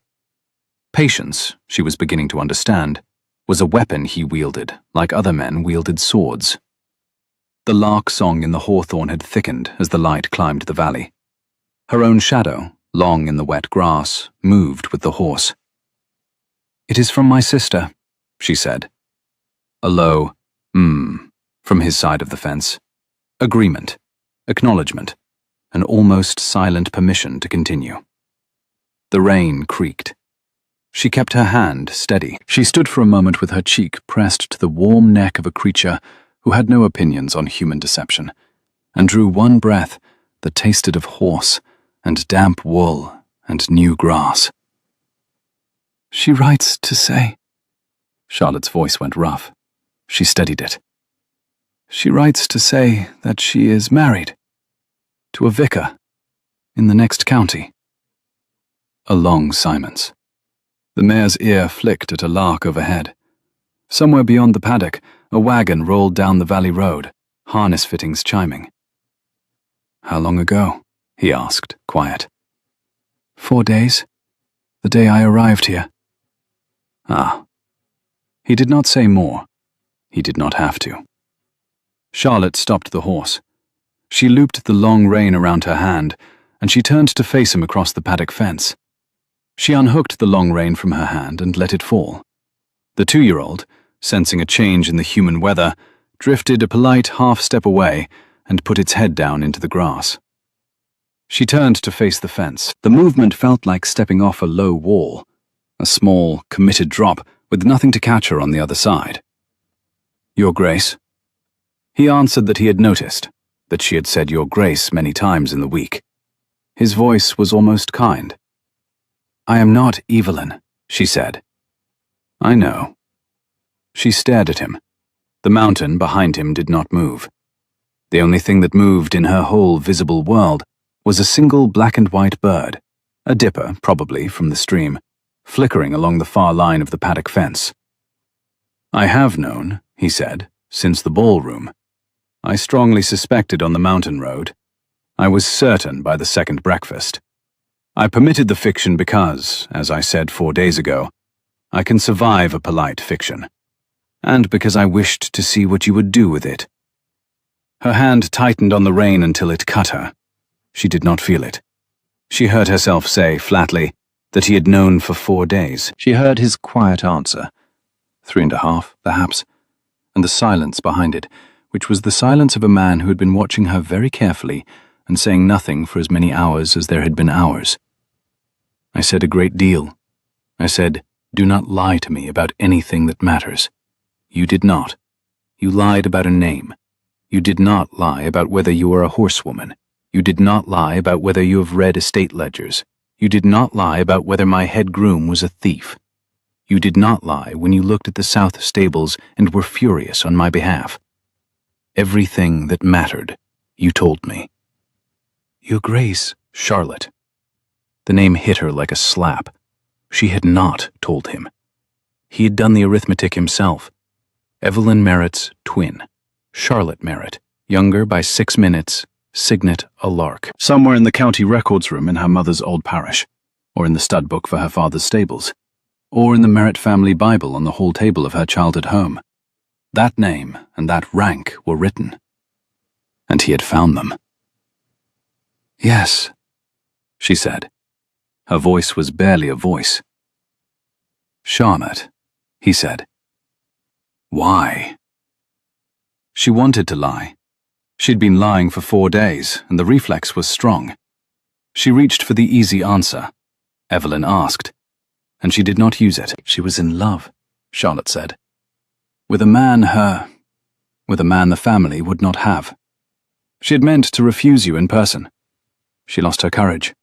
Patience, she was beginning to understand, was a weapon he wielded, like other men wielded swords. The lark song in the hawthorn had thickened as the light climbed the valley. Her own shadow, long in the wet grass, moved with the horse. "It is from my sister," she said. A low, from his side of the fence. Agreement, acknowledgement, an almost silent permission to continue. The rein creaked. She kept her hand steady. She stood for a moment with her cheek pressed to the warm neck of a creature who had no opinions on human deception, and drew one breath that tasted of horse and damp wool and new grass. "She writes to say..." Charlotte's voice went rough. She steadied it. "She writes to say that she is married to a vicar in the next county." A long silence. The mare's ear flicked at a lark overhead. Somewhere beyond the paddock, a wagon rolled down the valley road, harness fittings chiming. "How long ago?" he asked, quiet. 4 days. The day I arrived here. Ah. He did not say more. He did not have to. Charlotte stopped the horse. She looped the long rein around her hand, and she turned to face him across the paddock fence. She unhooked the long rein from her hand and let it fall. The 2-year-old, sensing a change in the human weather, drifted a polite half-step away and put its head down into the grass. She turned to face the fence. The movement felt like stepping off a low wall, a small, committed drop with nothing to catch her on the other side. "Your Grace." He answered that he had noticed, that she had said "Your Grace" many times in the week. His voice was almost kind. "I am not Evelyn," she said. "I know." She stared at him. The mountain behind him did not move. The only thing that moved in her whole visible world was a single black and white bird, a dipper, probably, from the stream, flickering along the far line of the paddock fence. "I have known," he said, "since the ballroom. I strongly suspected on the mountain road. I was certain by the second breakfast. I permitted the fiction because, as I said 4 days ago, I can survive a polite fiction, and because I wished to see what you would do with it." Her hand tightened on the rein until it cut her. She did not feel it. She heard herself say, flatly, that he had known for 4 days. She heard his quiet answer, 3.5, perhaps, and the silence behind it, which was the silence of a man who had been watching her very carefully and saying nothing for as many hours as there had been hours. "I said a great deal. I said, 'Do not lie to me about anything that matters.' You did not. You lied about a name. You did not lie about whether you are a horsewoman. You did not lie about whether you have read estate ledgers. You did not lie about whether my head groom was a thief. You did not lie when you looked at the South stables and were furious on my behalf. Everything that mattered, you told me." "Your Grace, Charlotte." The name hit her like a slap. She had not told him. He had done the arithmetic himself. Evelyn Merritt's twin, Charlotte Merritt, younger by 6 minutes, signet a lark. Somewhere in the county records room in her mother's old parish, or in the stud book for her father's stables, or in the Merritt family Bible on the hall table of her childhood home. That name and that rank were written, and he had found them. "Yes," she said. Her voice was barely a voice. "Charlotte," he said. "Why?" She wanted to lie. She'd been lying for 4 days, and the reflex was strong. She reached for the easy answer. Evelyn asked, and she did not use it. She was in love, Charlotte said. With a man the family would not have. She had meant to refuse you in person. She lost her courage.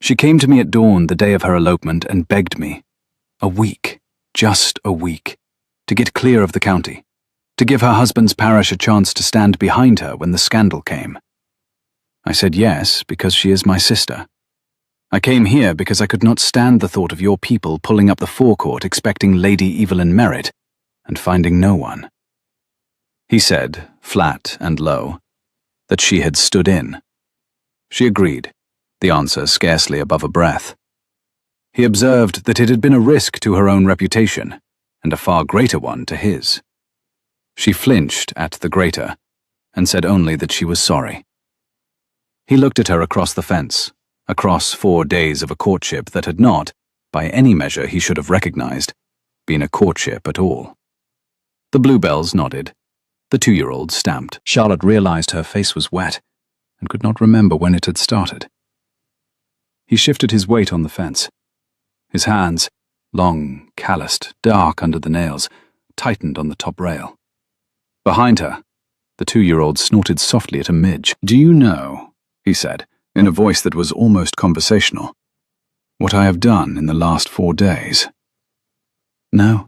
She came to me at dawn the day of her elopement and begged me. A week, just a week, to get clear of the county, to give her husband's parish a chance to stand behind her when the scandal came. I said yes because she is my sister. I came here because I could not stand the thought of your people pulling up the forecourt expecting Lady Evelyn Merritt and finding no one. He said, flat and low, that she had stood in. She agreed, the answer scarcely above a breath. He observed that it had been a risk to her own reputation, and a far greater one to his. She flinched at the greater, and said only that she was sorry. He looked at her across the fence, across 4 days of a courtship that had not, by any measure he should have recognized, been a courtship at all. The bluebells nodded. The 2-year-old stamped. Charlotte realized her face was wet, and could not remember when it had started. He shifted his weight on the fence. His hands, long, calloused, dark under the nails, tightened on the top rail. Behind her, the 2-year-old snorted softly at a midge. "Do you know," he said, in a voice that was almost conversational, "what I have done in the last 4 days?" "No."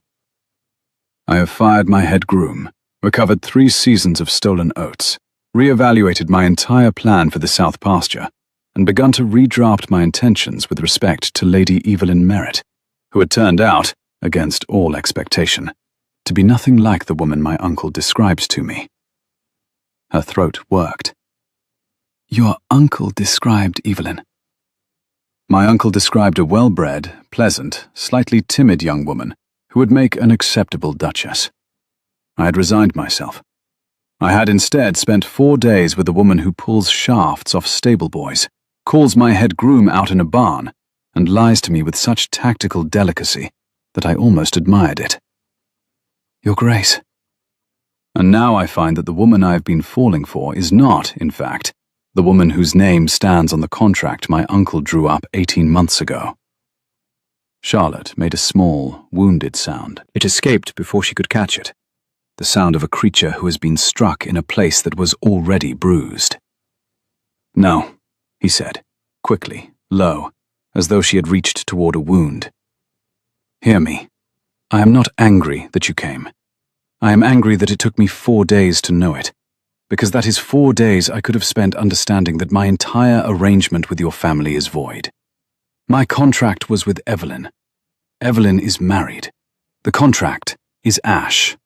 "I have fired my head groom, recovered 3 seasons of stolen oats, re-evaluated my entire plan for the South pasture, and begun to redraft my intentions with respect to Lady Evelyn Merritt. who had turned out, against all expectation, to be nothing like the woman my uncle described to me. Her throat worked. "Your uncle described Evelyn." My uncle described a well-bred, pleasant, slightly timid young woman who would make an acceptable duchess. I had resigned myself. I had instead spent 4 days with a woman who pulls shafts off stable boys, calls my head groom out in a barn, and lies to me with such tactical delicacy that I almost admired it. "Your Grace." And now I find that the woman I have been falling for is not, in fact, the woman whose name stands on the contract my uncle drew up 18 months ago. Charlotte made a small, wounded sound. It escaped before she could catch it. The sound of a creature who has been struck in a place that was already bruised. "No," he said, quickly, low, as though she had reached toward a wound. "Hear me. I am not angry that you came. I am angry that it took me 4 days to know it, because that is 4 days I could have spent understanding that my entire arrangement with your family is void. My contract was with Evelyn. Evelyn is married. The contract is ash."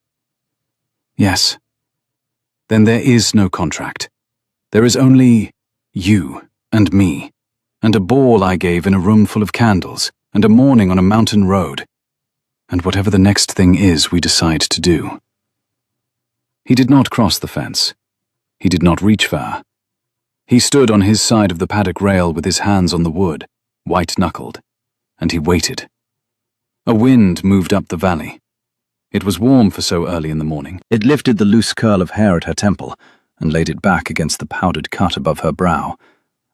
"Yes. Then there is no contract. There is only you and me, and a ball I gave in a room full of candles, and a morning on a mountain road, and whatever the next thing is we decide to do." He did not cross the fence. He did not reach for her. He stood on his side of the paddock rail with his hands on the wood, white-knuckled, and he waited. A wind moved up the valley. It was warm for so early in the morning. It lifted the loose curl of hair at her temple and laid it back against the powdered cut above her brow,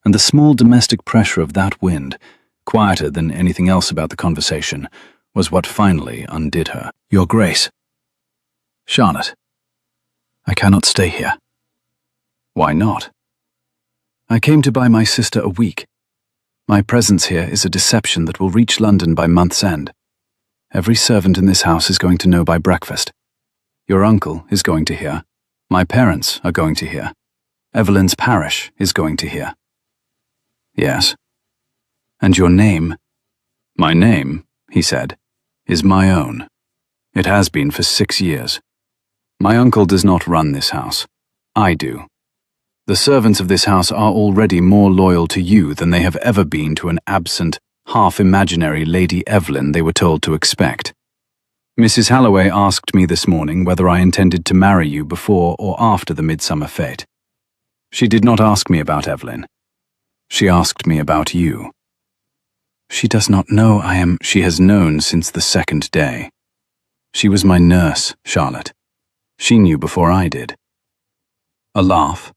and the small domestic pressure of that wind, quieter than anything else about the conversation, was what finally undid her. "Your Grace." "Charlotte, I cannot stay here." "Why not?" "I came to buy my sister a week. My presence here is a deception that will reach London by month's end. Every servant in this house is going to know by breakfast. Your uncle is going to hear. My parents are going to hear. Evelyn's parish is going to hear." "Yes." "And your name?" "My name," he said, "is my own. It has been for 6 years. My uncle does not run this house. I do. The servants of this house are already more loyal to you than they have ever been to an absent, half-imaginary Lady Evelyn they were told to expect. Mrs. Halloway asked me this morning whether I intended to marry you before or after the midsummer fete. She did not ask me about Evelyn. She asked me about you. She does not know I am. She has known since the 2nd day. She was my nurse, Charlotte. She knew before I did." A laugh,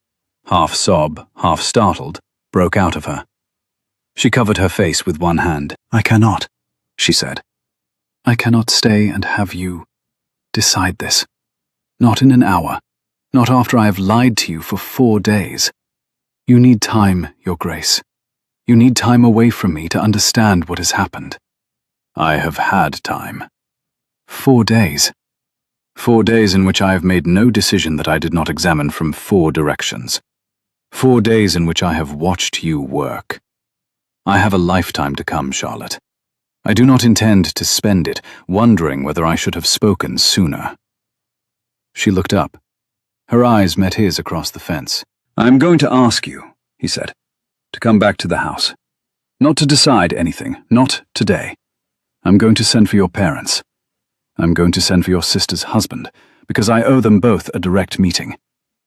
half sob, half startled, broke out of her. She covered her face with one hand. "I cannot," she said. "I cannot stay and have you decide this. Not in an hour. Not after I have lied to you for 4 days. You need time, Your Grace. You need time away from me to understand what has happened." "I have had time." 4 days. 4 days in which I have made no decision that I did not examine from 4 directions. 4 days in which I have watched you work. I have a lifetime to come, Charlotte. I do not intend to spend it wondering whether I should have spoken sooner." She looked up. Her eyes met his across the fence. "I am going to ask you," he said, "to come back to the house. Not to decide anything, not today. I'm going to send for your parents. I'm going to send for your sister's husband, because I owe them both a direct meeting.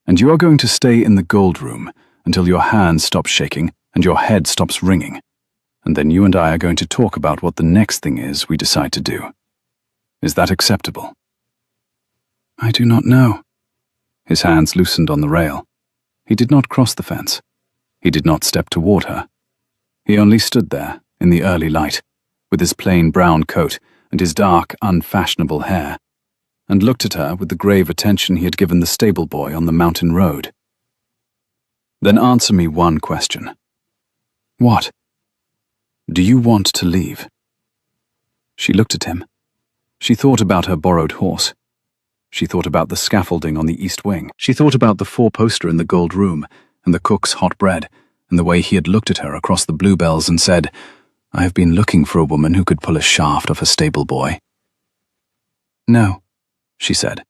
And you are going to stay in the gold room until your hand stops shaking and your head stops ringing. And then you and I are going to talk about what the next thing is we decide to do. Is that acceptable?" "I do not know." His hands loosened on the rail. He did not cross the fence. He did not step toward her. He only stood there, in the early light, with his plain brown coat and his dark, unfashionable hair, and looked at her with the grave attention he had given the stable boy on the mountain road. "Then answer me one question." "What?" "Do you want to leave?" She looked at him. She thought about her borrowed horse. She thought about the scaffolding on the east wing. She thought about the 4-poster in the gold room, and the cook's hot bread, and the way he had looked at her across the bluebells and said, I have been looking for a woman who could pull a shaft off a stable boy." "No," she said.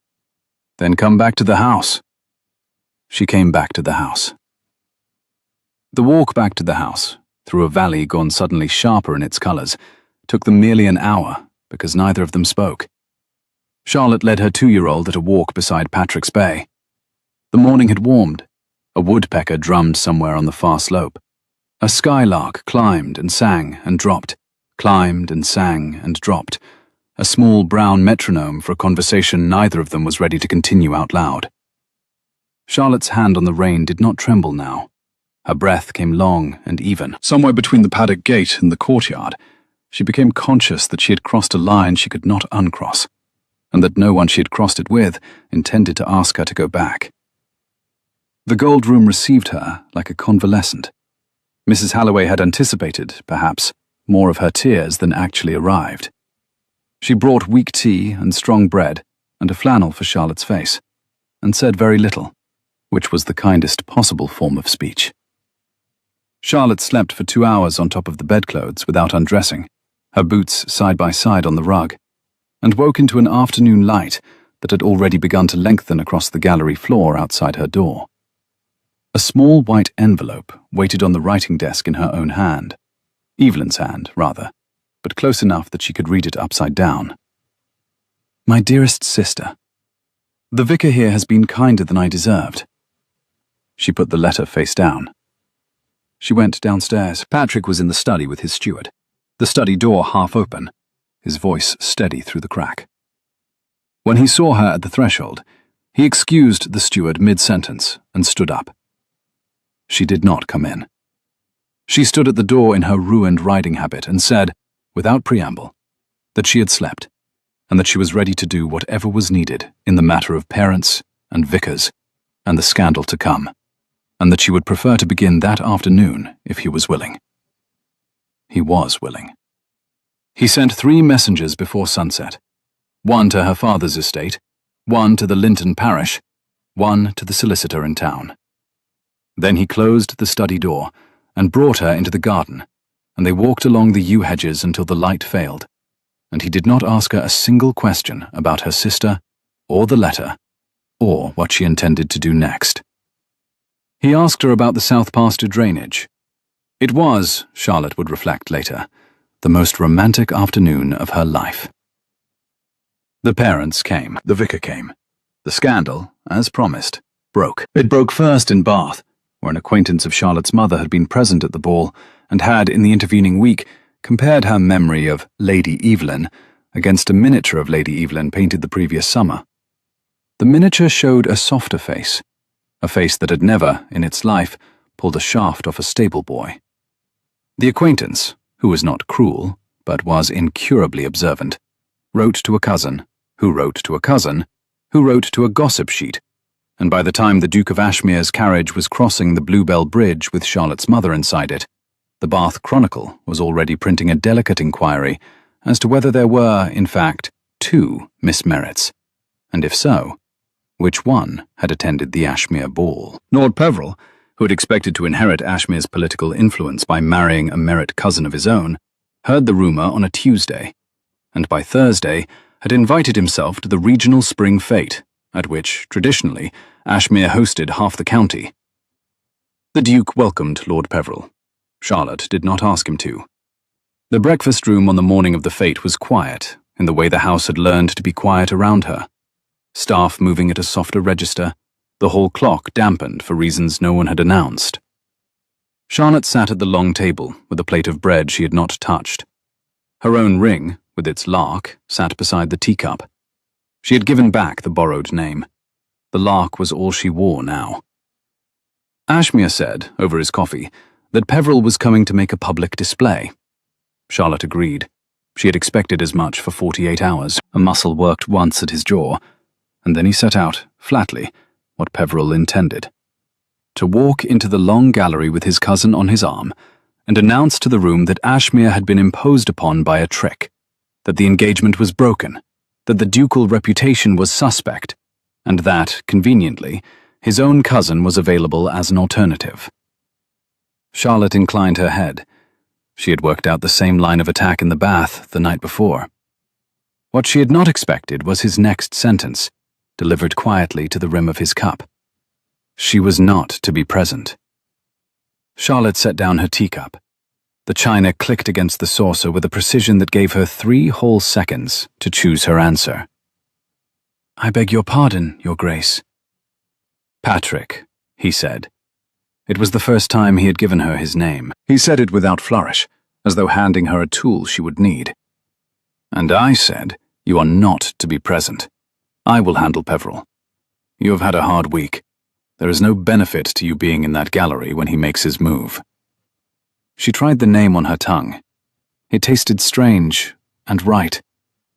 "Then come back to the house." She came back to the house. The walk back to the house, through a valley gone suddenly sharper in its colors, took them nearly an hour because neither of them spoke. Charlotte led her 2-year-old at a walk beside Patrick's Bay. The morning had warmed. A woodpecker drummed somewhere on the far slope. A skylark climbed and sang and dropped, climbed and sang and dropped, a small brown metronome for a conversation neither of them was ready to continue out loud. Charlotte's hand on the rein did not tremble now. Her breath came long and even. Somewhere between the paddock gate and the courtyard, she became conscious that she had crossed a line she could not uncross, and that no one she had crossed it with intended to ask her to go back. The gold room received her like a convalescent. Mrs. Halloway had anticipated, perhaps, more of her tears than actually arrived. She brought weak tea and strong bread and a flannel for Charlotte's face, and said very little, which was the kindest possible form of speech. Charlotte slept for 2 hours on top of the bedclothes without undressing, her boots side by side on the rug, and woke into an afternoon light that had already begun to lengthen across the gallery floor outside her door. A small white envelope waited on the writing desk in her own hand. Evelyn's hand, rather, but close enough that she could read it upside down. "My dearest sister, the vicar here has been kinder than I deserved." She put the letter face down. She went downstairs. Patrick was in the study with his steward, the study door half open, his voice steady through the crack. When he saw her at the threshold, he excused the steward mid-sentence and stood up. She did not come in. She stood at the door in her ruined riding habit and said, without preamble, that she had slept, and that she was ready to do whatever was needed in the matter of parents and vicars and the scandal to come, and that she would prefer to begin that afternoon if he was willing. He was willing. He sent 3 messengers before sunset, 1 to her father's estate, 1 to the Linton parish, 1 to the solicitor in town. Then he closed the study door and brought her into the garden, and they walked along the yew hedges until the light failed, and he did not ask her a single question about her sister, or the letter, or what she intended to do next. He asked her about the South Pasture drainage. It was, Charlotte would reflect later, the most romantic afternoon of her life. The parents came. The vicar came. The scandal, as promised, broke. It broke first in Bath, where an acquaintance of Charlotte's mother had been present at the ball and had, in the intervening week, compared her memory of Lady Evelyn against a miniature of Lady Evelyn painted the previous summer. The miniature showed a softer face, a face that had never, in its life, pulled a shaft off a stable boy. The acquaintance, who was not cruel, but was incurably observant, wrote to a cousin, who wrote to a cousin, who wrote to a gossip sheet, and by the time the Duke of Ashmere's carriage was crossing the Bluebell Bridge with Charlotte's mother inside it, the Bath Chronicle was already printing a delicate inquiry as to whether there were, in fact, 2 Miss Merritts, and if so, which one had attended the Ashmere ball. Lord Peveril, who had expected to inherit Ashmere's political influence by marrying a Merritt cousin of his own, heard the rumour on a Tuesday, and by Thursday had invited himself to the regional spring fete, at which, traditionally, Ashmere hosted half the county. The Duke welcomed Lord Peveril. Charlotte did not ask him to. The breakfast room on the morning of the fete was quiet, in the way the house had learned to be quiet around her. Staff moving at a softer register, the hall clock dampened for reasons no one had announced. Charlotte sat at the long table with a plate of bread she had not touched. Her own ring, with its lark, sat beside the teacup. She had given back the borrowed name. The lark was all she wore now. Ashmere said, over his coffee, that Peveril was coming to make a public display. Charlotte agreed. She had expected as much for 48 hours. A muscle worked once at his jaw, and then he set out, flatly, what Peveril intended. To walk into the long gallery with his cousin on his arm, and announce to the room that Ashmere had been imposed upon by a trick, that the engagement was broken, that the ducal reputation was suspect, and that, conveniently, his own cousin was available as an alternative. Charlotte inclined her head. She had worked out the same line of attack in the bath the night before. What she had not expected was his next sentence, delivered quietly to the rim of his cup. She was not to be present. Charlotte set down her teacup. The china clicked against the saucer with a precision that gave her 3 whole seconds to choose her answer. "I beg your pardon, Your Grace." "Patrick," he said. It was the first time he had given her his name. He said it without flourish, as though handing her a tool she would need. "And I said, you are not to be present. I will handle Peveril. You have had a hard week. There is no benefit to you being in that gallery when he makes his move." She tried the name on her tongue. It tasted strange and right,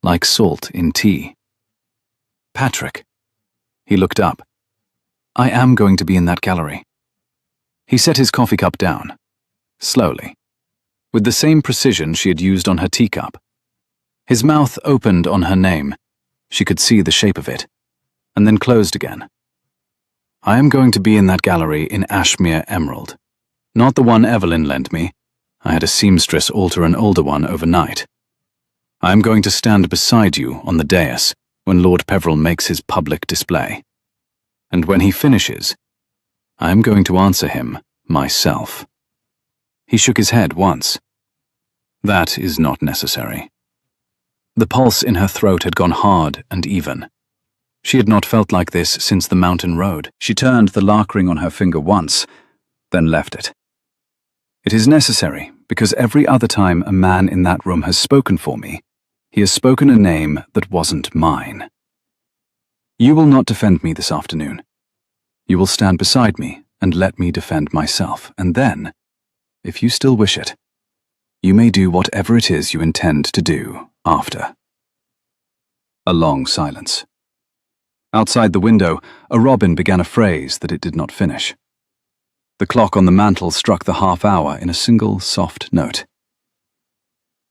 like salt in tea. "Patrick." He looked up. "I am going to be in that gallery." He set his coffee cup down, slowly, with the same precision she had used on her teacup. His mouth opened on her name. She could see the shape of it, and then closed again. "I am going to be in that gallery in Ashmere emerald. Not the one Evelyn lent me. I had a seamstress alter an older one overnight. I am going to stand beside you on the dais when Lord Peveril makes his public display. And when he finishes, I am going to answer him myself." He shook his head once. "That is not necessary." The pulse in her throat had gone hard and even. She had not felt like this since the mountain road. She turned the lark ring on her finger once, then left it. "It is necessary because every other time a man in that room has spoken for me, he has spoken a name that wasn't mine. You will not defend me this afternoon. You will stand beside me and let me defend myself, and then, if you still wish it, you may do whatever it is you intend to do after." A long silence. Outside the window, a robin began a phrase that it did not finish. The clock on the mantel struck the half-hour in a single soft note.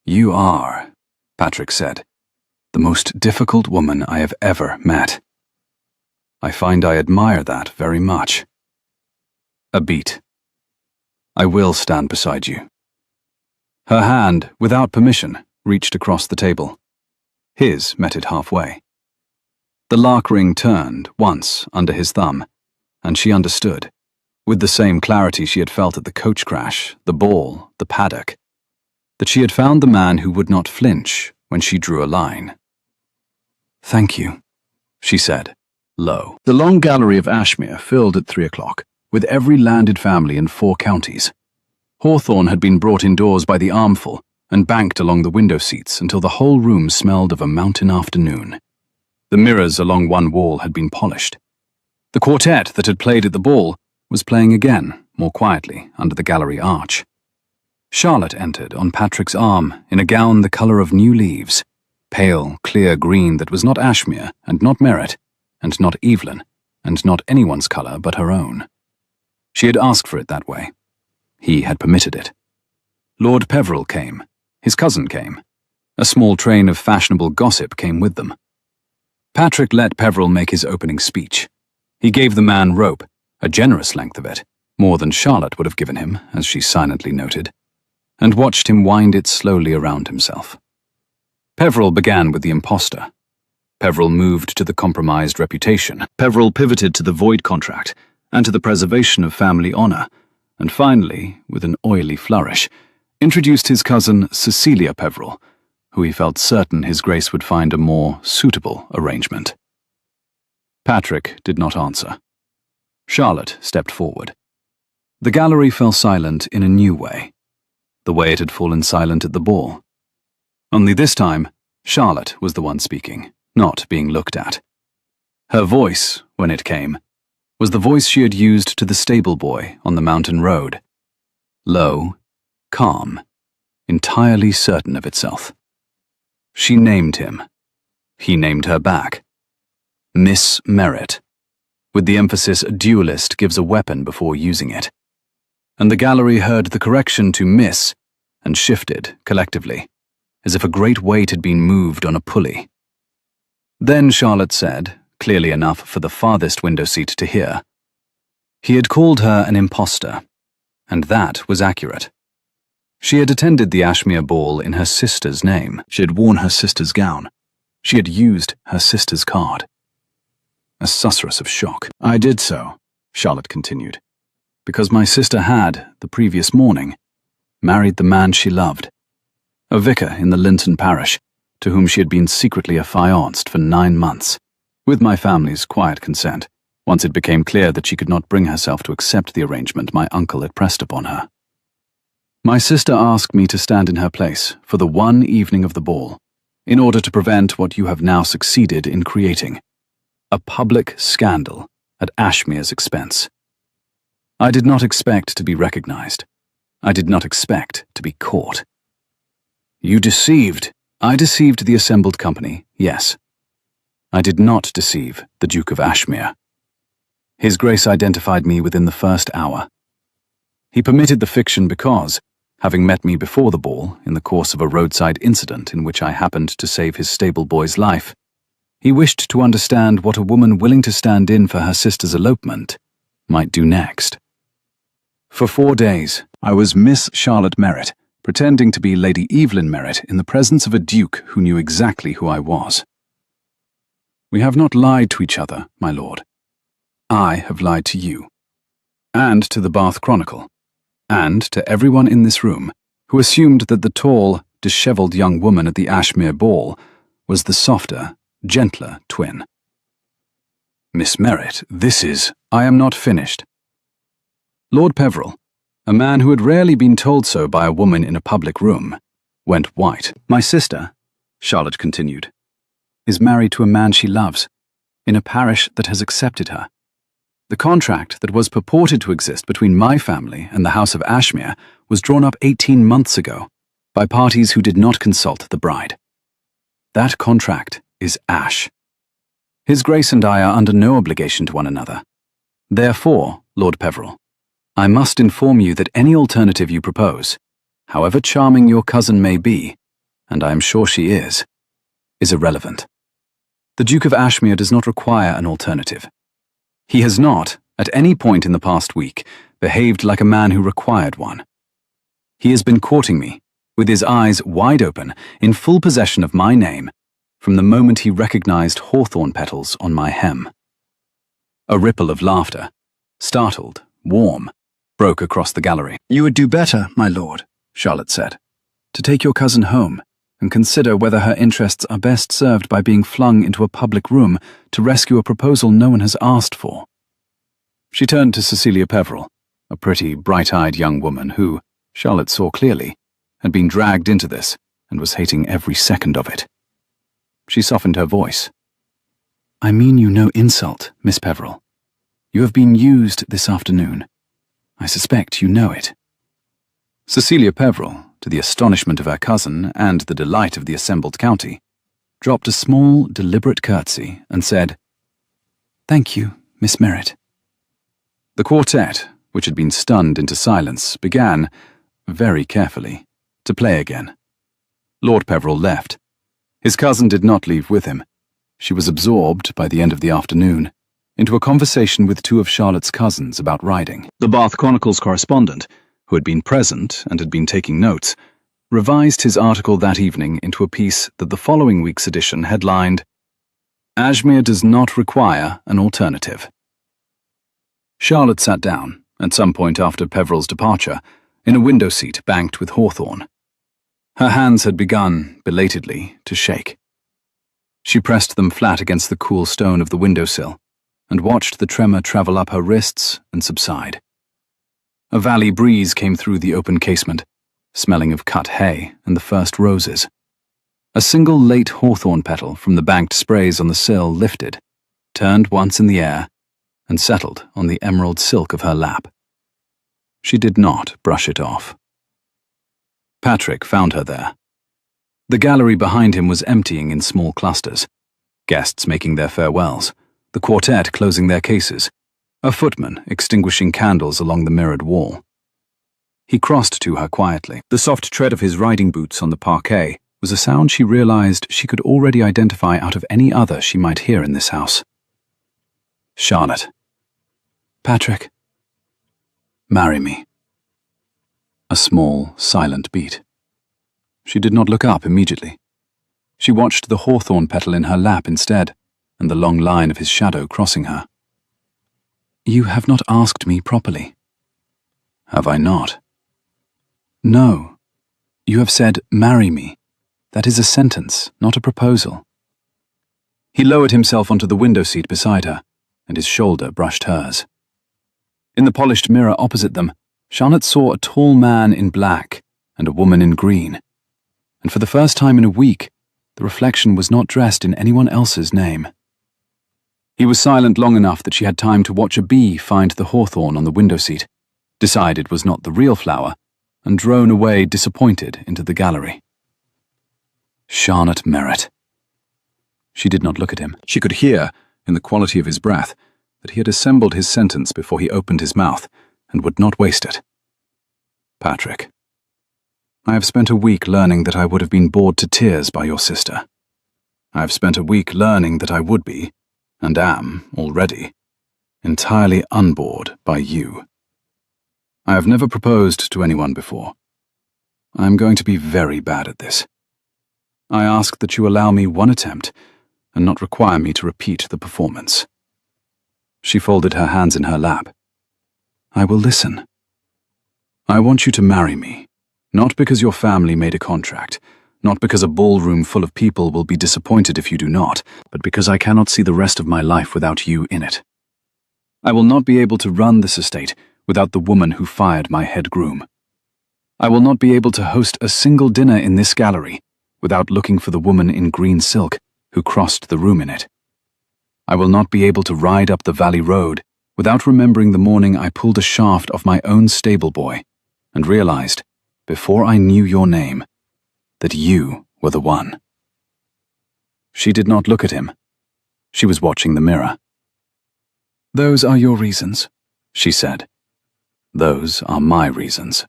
"You are," Patrick said, "the most difficult woman I have ever met. I find I admire that very much." A beat. "I will stand beside you." Her hand, without permission, reached across the table. His met it halfway. The lark ring turned once under his thumb, and she understood, with the same clarity she had felt at the coach crash, the ball, the paddock, that she had found the man who would not flinch when she drew a line. "Thank you," she said, low. The long gallery of Ashmere filled at 3 o'clock, with every landed family in 4 counties. Hawthorne had been brought indoors by the armful and banked along the window seats until the whole room smelled of a mountain afternoon. The mirrors along one wall had been polished. The quartet that had played at the ball was playing again, more quietly, under the gallery arch. Charlotte entered on Patrick's arm in a gown the colour of new leaves, pale, clear green that was not Ashmere and not Merritt, and not Evelyn, and not anyone's colour but her own. She had asked for it that way. He had permitted it. Lord Peveril came. His cousin came. A small train of fashionable gossip came with them. Patrick let Peveril make his opening speech. He gave the man rope, a generous length of it, more than Charlotte would have given him, as she silently noted, and watched him wind it slowly around himself. Peveril began with the impostor. Peveril moved to the compromised reputation. Peveril pivoted to the void contract and to the preservation of family honour, and finally, with an oily flourish, introduced his cousin Cecilia Peveril, who he felt certain his Grace would find a more suitable arrangement. Patrick did not answer. Charlotte stepped forward. The gallery fell silent in a new way, the way it had fallen silent at the ball. Only this time, Charlotte was the one speaking, not being looked at. Her voice, when it came, was the voice she had used to the stable boy on the mountain road. Low, calm, entirely certain of itself. She named him. He named her back. Miss Merritt, with the emphasis a duelist gives a weapon before using it. And the gallery heard the correction to Miss and shifted, collectively, as if a great weight had been moved on a pulley. Then Charlotte said, clearly enough for the farthest window seat to hear, he had called her an impostor, and that was accurate. She had attended the Ashmere ball in her sister's name. She had worn her sister's gown. She had used her sister's card. A susurrus of shock. I did so, Charlotte continued, because my sister had, the previous morning, married the man she loved, a vicar in the Linton parish, to whom she had been secretly affianced for 9 months, with my family's quiet consent, once it became clear that she could not bring herself to accept the arrangement my uncle had pressed upon her. My sister asked me to stand in her place for the one evening of the ball, in order to prevent what you have now succeeded in creating, a public scandal at Ashmere's expense. I did not expect to be recognized. I did not expect to be caught. You deceived. I deceived the assembled company, yes. I did not deceive the Duke of Ashmere. His Grace identified me within the first hour. He permitted the fiction because, having met me before the ball in the course of a roadside incident in which I happened to save his stable boy's life, he wished to understand what a woman willing to stand in for her sister's elopement might do next. For 4 days, I was Miss Charlotte Merritt, pretending to be Lady Evelyn Merritt in the presence of a duke who knew exactly who I was. We have not lied to each other, my lord. I have lied to you, and to the Bath Chronicle, and to everyone in this room who assumed that the tall, dishevelled young woman at the Ashmere ball was the softer, gentler twin. Miss Merritt, this is— I am not finished. Lord Peveril, a man who had rarely been told so by a woman in a public room, went white. My sister, Charlotte continued, is married to a man she loves, in a parish that has accepted her. The contract that was purported to exist between my family and the House of Ashmere was drawn up 18 months ago by parties who did not consult the bride. That contract is ash. His Grace and I are under no obligation to one another. Therefore, Lord Peveril, I must inform you that any alternative you propose, however charming your cousin may be, and I am sure she is irrelevant. The Duke of Ashmere does not require an alternative. He has not, at any point in the past week, behaved like a man who required one. He has been courting me, with his eyes wide open, in full possession of my name, from the moment he recognized hawthorn petals on my hem. A ripple of laughter, startled, warm, broke across the gallery. You would do better, my lord, Charlotte said, to take your cousin home and consider whether her interests are best served by being flung into a public room to rescue a proposal no one has asked for. She turned to Cecilia Peveril, a pretty, bright-eyed young woman who, Charlotte saw clearly, had been dragged into this and was hating every second of it. She softened her voice. I mean you no insult, Miss Peveril. You have been used this afternoon. I suspect you know it. Cecilia Peveril, to the astonishment of her cousin and the delight of the assembled county, dropped a small, deliberate curtsy and said, Thank you, Miss Merritt. The quartet, which had been stunned into silence, began, very carefully, to play again. Lord Peveril left. His cousin did not leave with him. She was absorbed, by the end of the afternoon, into a conversation with 2 of Charlotte's cousins about riding. The Bath Chronicle's correspondent, who had been present and had been taking notes, revised his article that evening into a piece that the following week's edition headlined, Ashmere does not require an alternative. Charlotte sat down, at some point after Peveril's departure, in a window seat banked with hawthorn. Her hands had begun, belatedly, to shake. She pressed them flat against the cool stone of the windowsill and watched the tremor travel up her wrists and subside. A valley breeze came through the open casement, smelling of cut hay and the first roses. A single late hawthorn petal from the banked sprays on the sill lifted, turned once in the air, and settled on the emerald silk of her lap. She did not brush it off. Patrick found her there. The gallery behind him was emptying in small clusters, guests making their farewells, the quartet closing their cases, a footman extinguishing candles along the mirrored wall. He crossed to her quietly. The soft tread of his riding boots on the parquet was a sound she realized she could already identify out of any other she might hear in this house. Charlotte. Patrick. Marry me. A small, silent beat. She did not look up immediately. She watched the hawthorn petal in her lap instead, and the long line of his shadow crossing her. You have not asked me properly. Have I not? No. You have said, marry me. That is a sentence, not a proposal. He lowered himself onto the window seat beside her, and his shoulder brushed hers. In the polished mirror opposite them, Charlotte saw a tall man in black and a woman in green, and for the first time in a week, the reflection was not dressed in anyone else's name. He was silent long enough that she had time to watch a bee find the hawthorn on the window seat, decide it was not the real flower, and drone away disappointed into the gallery. Charlotte Merritt. She did not look at him. She could hear, in the quality of his breath, that he had assembled his sentence before he opened his mouth, and would not waste it. Patrick. I have spent a week learning that I would have been bored to tears by your sister. I have spent a week learning that I would be, and am, already, entirely unbored by you. I have never proposed to anyone before. I am going to be very bad at this. I ask that you allow me one attempt, and not require me to repeat the performance. She folded her hands in her lap. I will listen. I want you to marry me, not because your family made a contract, not because a ballroom full of people will be disappointed if you do not, but because I cannot see the rest of my life without you in it. I will not be able to run this estate without the woman who fired my head groom. I will not be able to host a single dinner in this gallery without looking for the woman in green silk who crossed the room in it. I will not be able to ride up the valley road without remembering the morning I pulled a shaft off my own stable boy and realized, before I knew your name, that you were the one. She did not look at him. She was watching the mirror. Those are your reasons, she said. Those are my reasons.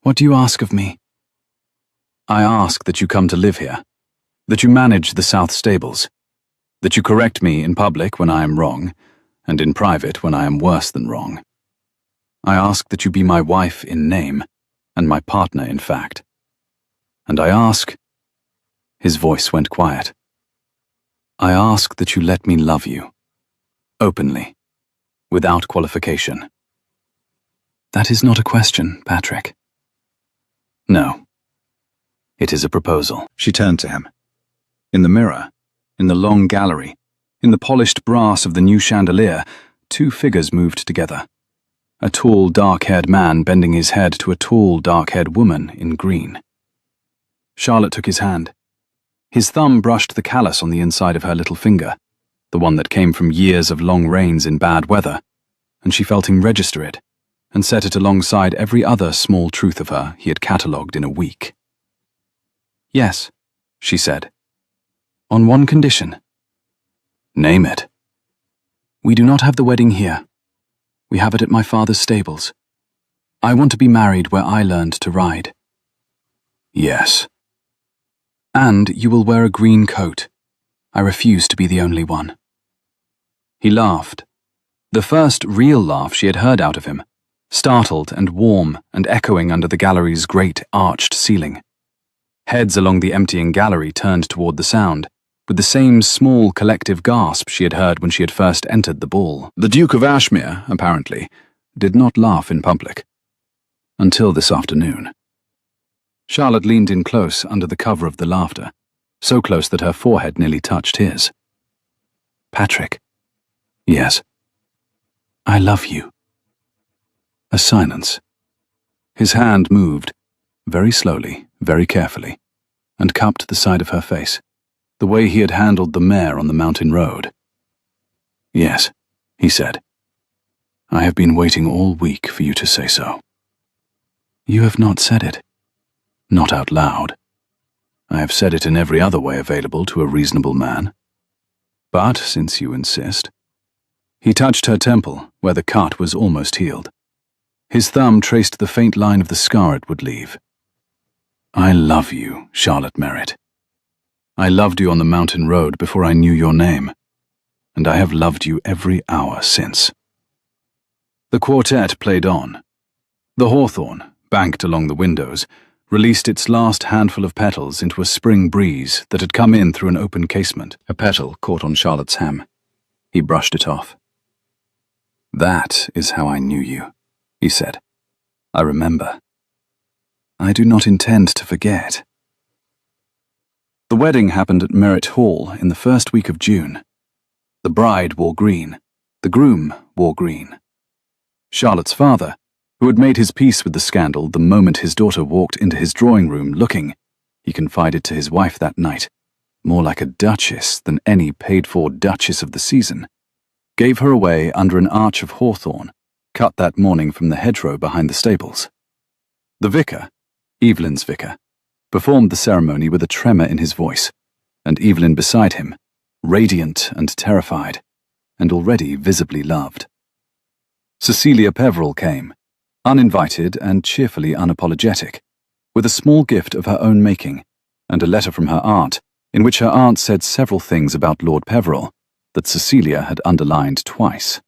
What do you ask of me? I ask that you come to live here, that you manage the South Stables, that you correct me in public when I am wrong, and in private when I am worse than wrong. I ask that you be my wife in name, and my partner in fact. And I ask— His voice went quiet. I ask that you let me love you, openly, without qualification. That is not a question, Patrick. No. It is a proposal. She turned to him. In the mirror, in the long gallery, in the polished brass of the new chandelier, two figures moved together. A tall, dark-haired man bending his head to a tall, dark-haired woman in green. Charlotte took his hand. His thumb brushed the callus on the inside of her little finger, the one that came from years of long rains in bad weather, and she felt him register it, and set it alongside every other small truth of her he had catalogued in a week. Yes, she said. On one condition. Name it. We do not have the wedding here. We have it at my father's stables. I want to be married where I learned to ride. Yes. And you will wear a green coat. I refuse to be the only one. He laughed. The first real laugh she had heard out of him, startled and warm and echoing under the gallery's great arched ceiling. Heads along the emptying gallery turned toward the sound, with the same small collective gasp she had heard when she had first entered the ball. The Duke of Ashmere, apparently, did not laugh in public. Until this afternoon. Charlotte leaned in close under the cover of the laughter, so close that her forehead nearly touched his. Patrick. Yes. I love you. A silence. His hand moved, very slowly, very carefully, and cupped the side of her face, the way he had handled the mare on the mountain road. Yes, he said. I have been waiting all week for you to say so. You have not said it. Not out loud. I have said it in every other way available to a reasonable man. But, since you insist— He touched her temple, where the cut was almost healed. His thumb traced the faint line of the scar it would leave. I love you, Charlotte Merritt. I loved you on the mountain road before I knew your name, and I have loved you every hour since. The quartet played on. The hawthorn, banked along the windows, released its last handful of petals into a spring breeze that had come in through an open casement. A petal caught on Charlotte's hem. He brushed it off. "That is how I knew you," he said. "I remember. I do not intend to forget." The wedding happened at Merritt Hall in the first week of June. The bride wore green. The groom wore green. Charlotte's father, who had made his peace with the scandal the moment his daughter walked into his drawing room looking, he confided to his wife that night, more like a duchess than any paid-for duchess of the season, gave her away under an arch of hawthorn, cut that morning from the hedgerow behind the stables. The vicar, Evelyn's vicar, performed the ceremony with a tremor in his voice, and Evelyn beside him, radiant and terrified, and already visibly loved. Cecilia Peveril came, uninvited and cheerfully unapologetic, with a small gift of her own making, and a letter from her aunt, in which her aunt said several things about Lord Peveril that Cecilia had underlined twice.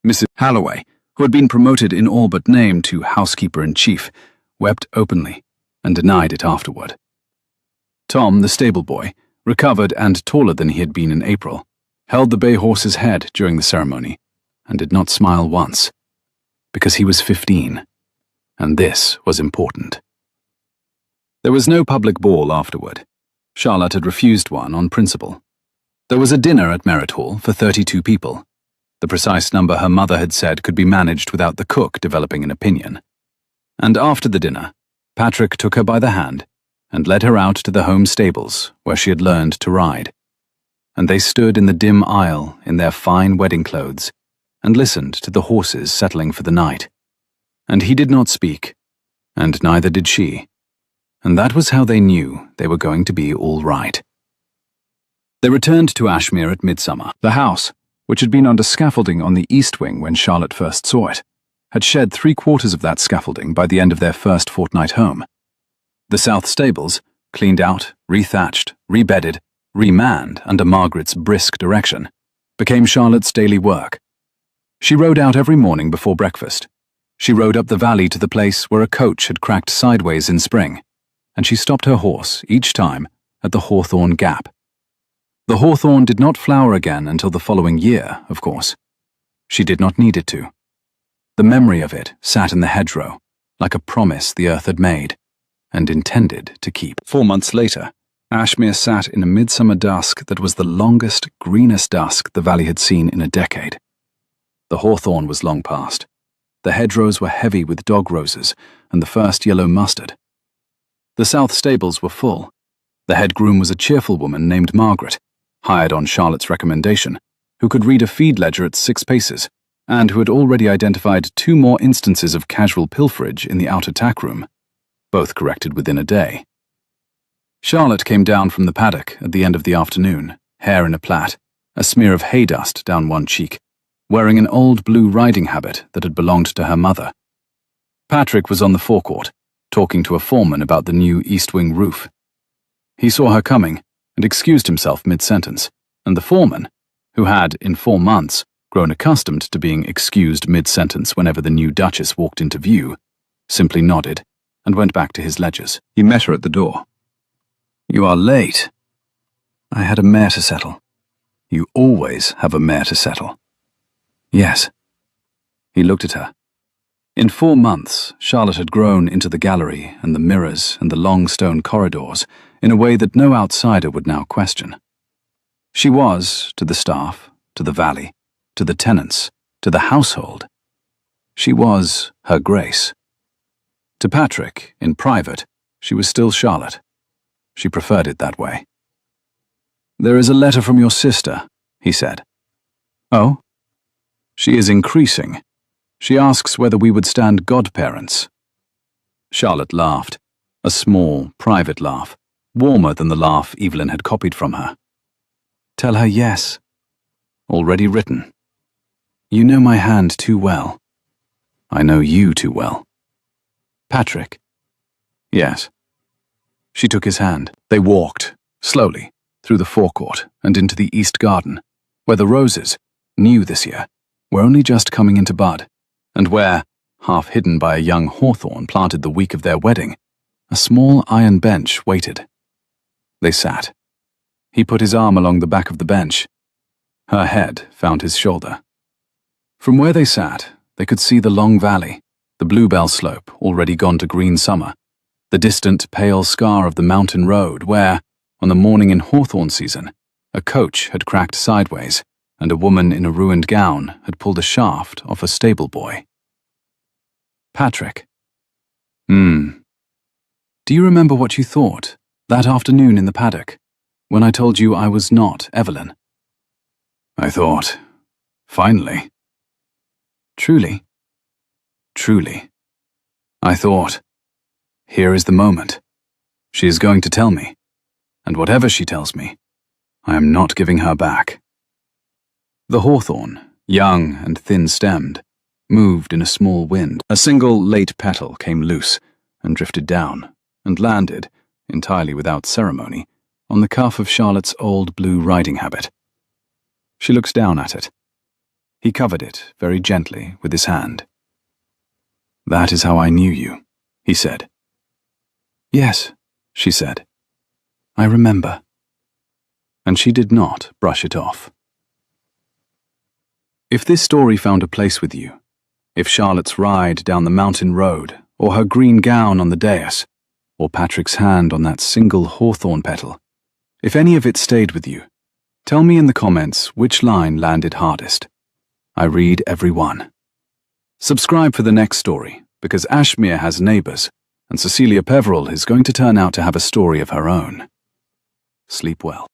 Mrs. Halloway, who had been promoted in all but name to housekeeper-in-chief, wept openly and denied it afterward. Tom, the stable boy, recovered and taller than he had been in April, held the bay horse's head during the ceremony and did not smile once, because he was 15, and this was important. There was no public ball afterward. Charlotte had refused one on principle. There was a dinner at Merritt Hall for 32 people. The precise number her mother had said could be managed without the cook developing an opinion. And after the dinner, Patrick took her by the hand and led her out to the home stables where she had learned to ride. And they stood in the dim aisle in their fine wedding clothes and listened to the horses settling for the night. And he did not speak, and neither did she. And that was how they knew they were going to be all right. They returned to Ashmere at midsummer. The house, which had been under scaffolding on the east wing when Charlotte first saw it, had shed 3/4 of that scaffolding by the end of their first fortnight home. The south stables, cleaned out, rethatched, rebedded, remanned under Margaret's brisk direction, became Charlotte's daily work. She rode out every morning before breakfast. She rode up the valley to the place where a coach had cracked sideways in spring, and she stopped her horse each time at the hawthorn gap. The hawthorn did not flower again until the following year, of course. She did not need it to. The memory of it sat in the hedgerow, like a promise the earth had made, and intended to keep. 4 months later, Ashmere sat in a midsummer dusk that was the longest, greenest dusk the valley had seen in a decade. The hawthorn was long past. The hedgerows were heavy with dog roses and the first yellow mustard. The south stables were full. The head groom was a cheerful woman named Margaret, hired on Charlotte's recommendation, who could read a feed ledger at 6 paces, and who had already identified 2 more instances of casual pilferage in the outer tack room, both corrected within a day. Charlotte came down from the paddock at the end of the afternoon, hair in a plait, a smear of hay dust down one cheek, wearing an old blue riding habit that had belonged to her mother. Patrick was on the forecourt, talking to a foreman about the new east wing roof. He saw her coming and excused himself mid-sentence, and the foreman, who had, in 4 months, grown accustomed to being excused mid-sentence whenever the new duchess walked into view, simply nodded and went back to his ledgers. He met her at the door. "You are late." "I had a mare to settle." "You always have a mare to settle." "Yes." He looked at her. In 4 months, Charlotte had grown into the gallery and the mirrors and the long stone corridors in a way that no outsider would now question. She was, to the staff, to the valley, to the tenants, to the household. She was Her Grace. To Patrick, in private, she was still Charlotte. She preferred it that way. "There is a letter from your sister," he said. "Oh?" "She is increasing. She asks whether we would stand godparents." Charlotte laughed, a small, private laugh, warmer than the laugh Evelyn had copied from her. "Tell her yes." "Already written." "You know my hand too well." "I know you too well." "Patrick." "Yes." She took his hand. They walked, slowly, through the forecourt and into the east garden, where the roses, new this year, were only just coming into bud, and where, half hidden by a young hawthorn planted the week of their wedding, a small iron bench waited. They sat. He put his arm along the back of the bench. Her head found his shoulder. From where they sat, they could see the long valley, the bluebell slope already gone to green summer, the distant pale scar of the mountain road where, on the morning in hawthorn season, a coach had cracked sideways and a woman in a ruined gown had pulled a shaft off a stable boy. Patrick. Do you remember what you thought that afternoon in the paddock, when I told you I was not Evelyn? I thought, finally. Truly? Truly. I thought, here is the moment. She is going to tell me, and whatever she tells me, I am not giving her back. The hawthorn, young and thin-stemmed, moved in a small wind. A single late petal came loose and drifted down and landed, entirely without ceremony, on the cuff of Charlotte's old blue riding habit. She looked down at it. He covered it very gently with his hand. That is how I knew you, he said. Yes, she said. I remember. And she did not brush it off. If this story found a place with you, if Charlotte's ride down the mountain road, or her green gown on the dais, or Patrick's hand on that single hawthorn petal, if any of it stayed with you, tell me in the comments which line landed hardest. I read every one. Subscribe for the next story, because Ashmere has neighbours, and Cecilia Peveril is going to turn out to have a story of her own. Sleep well.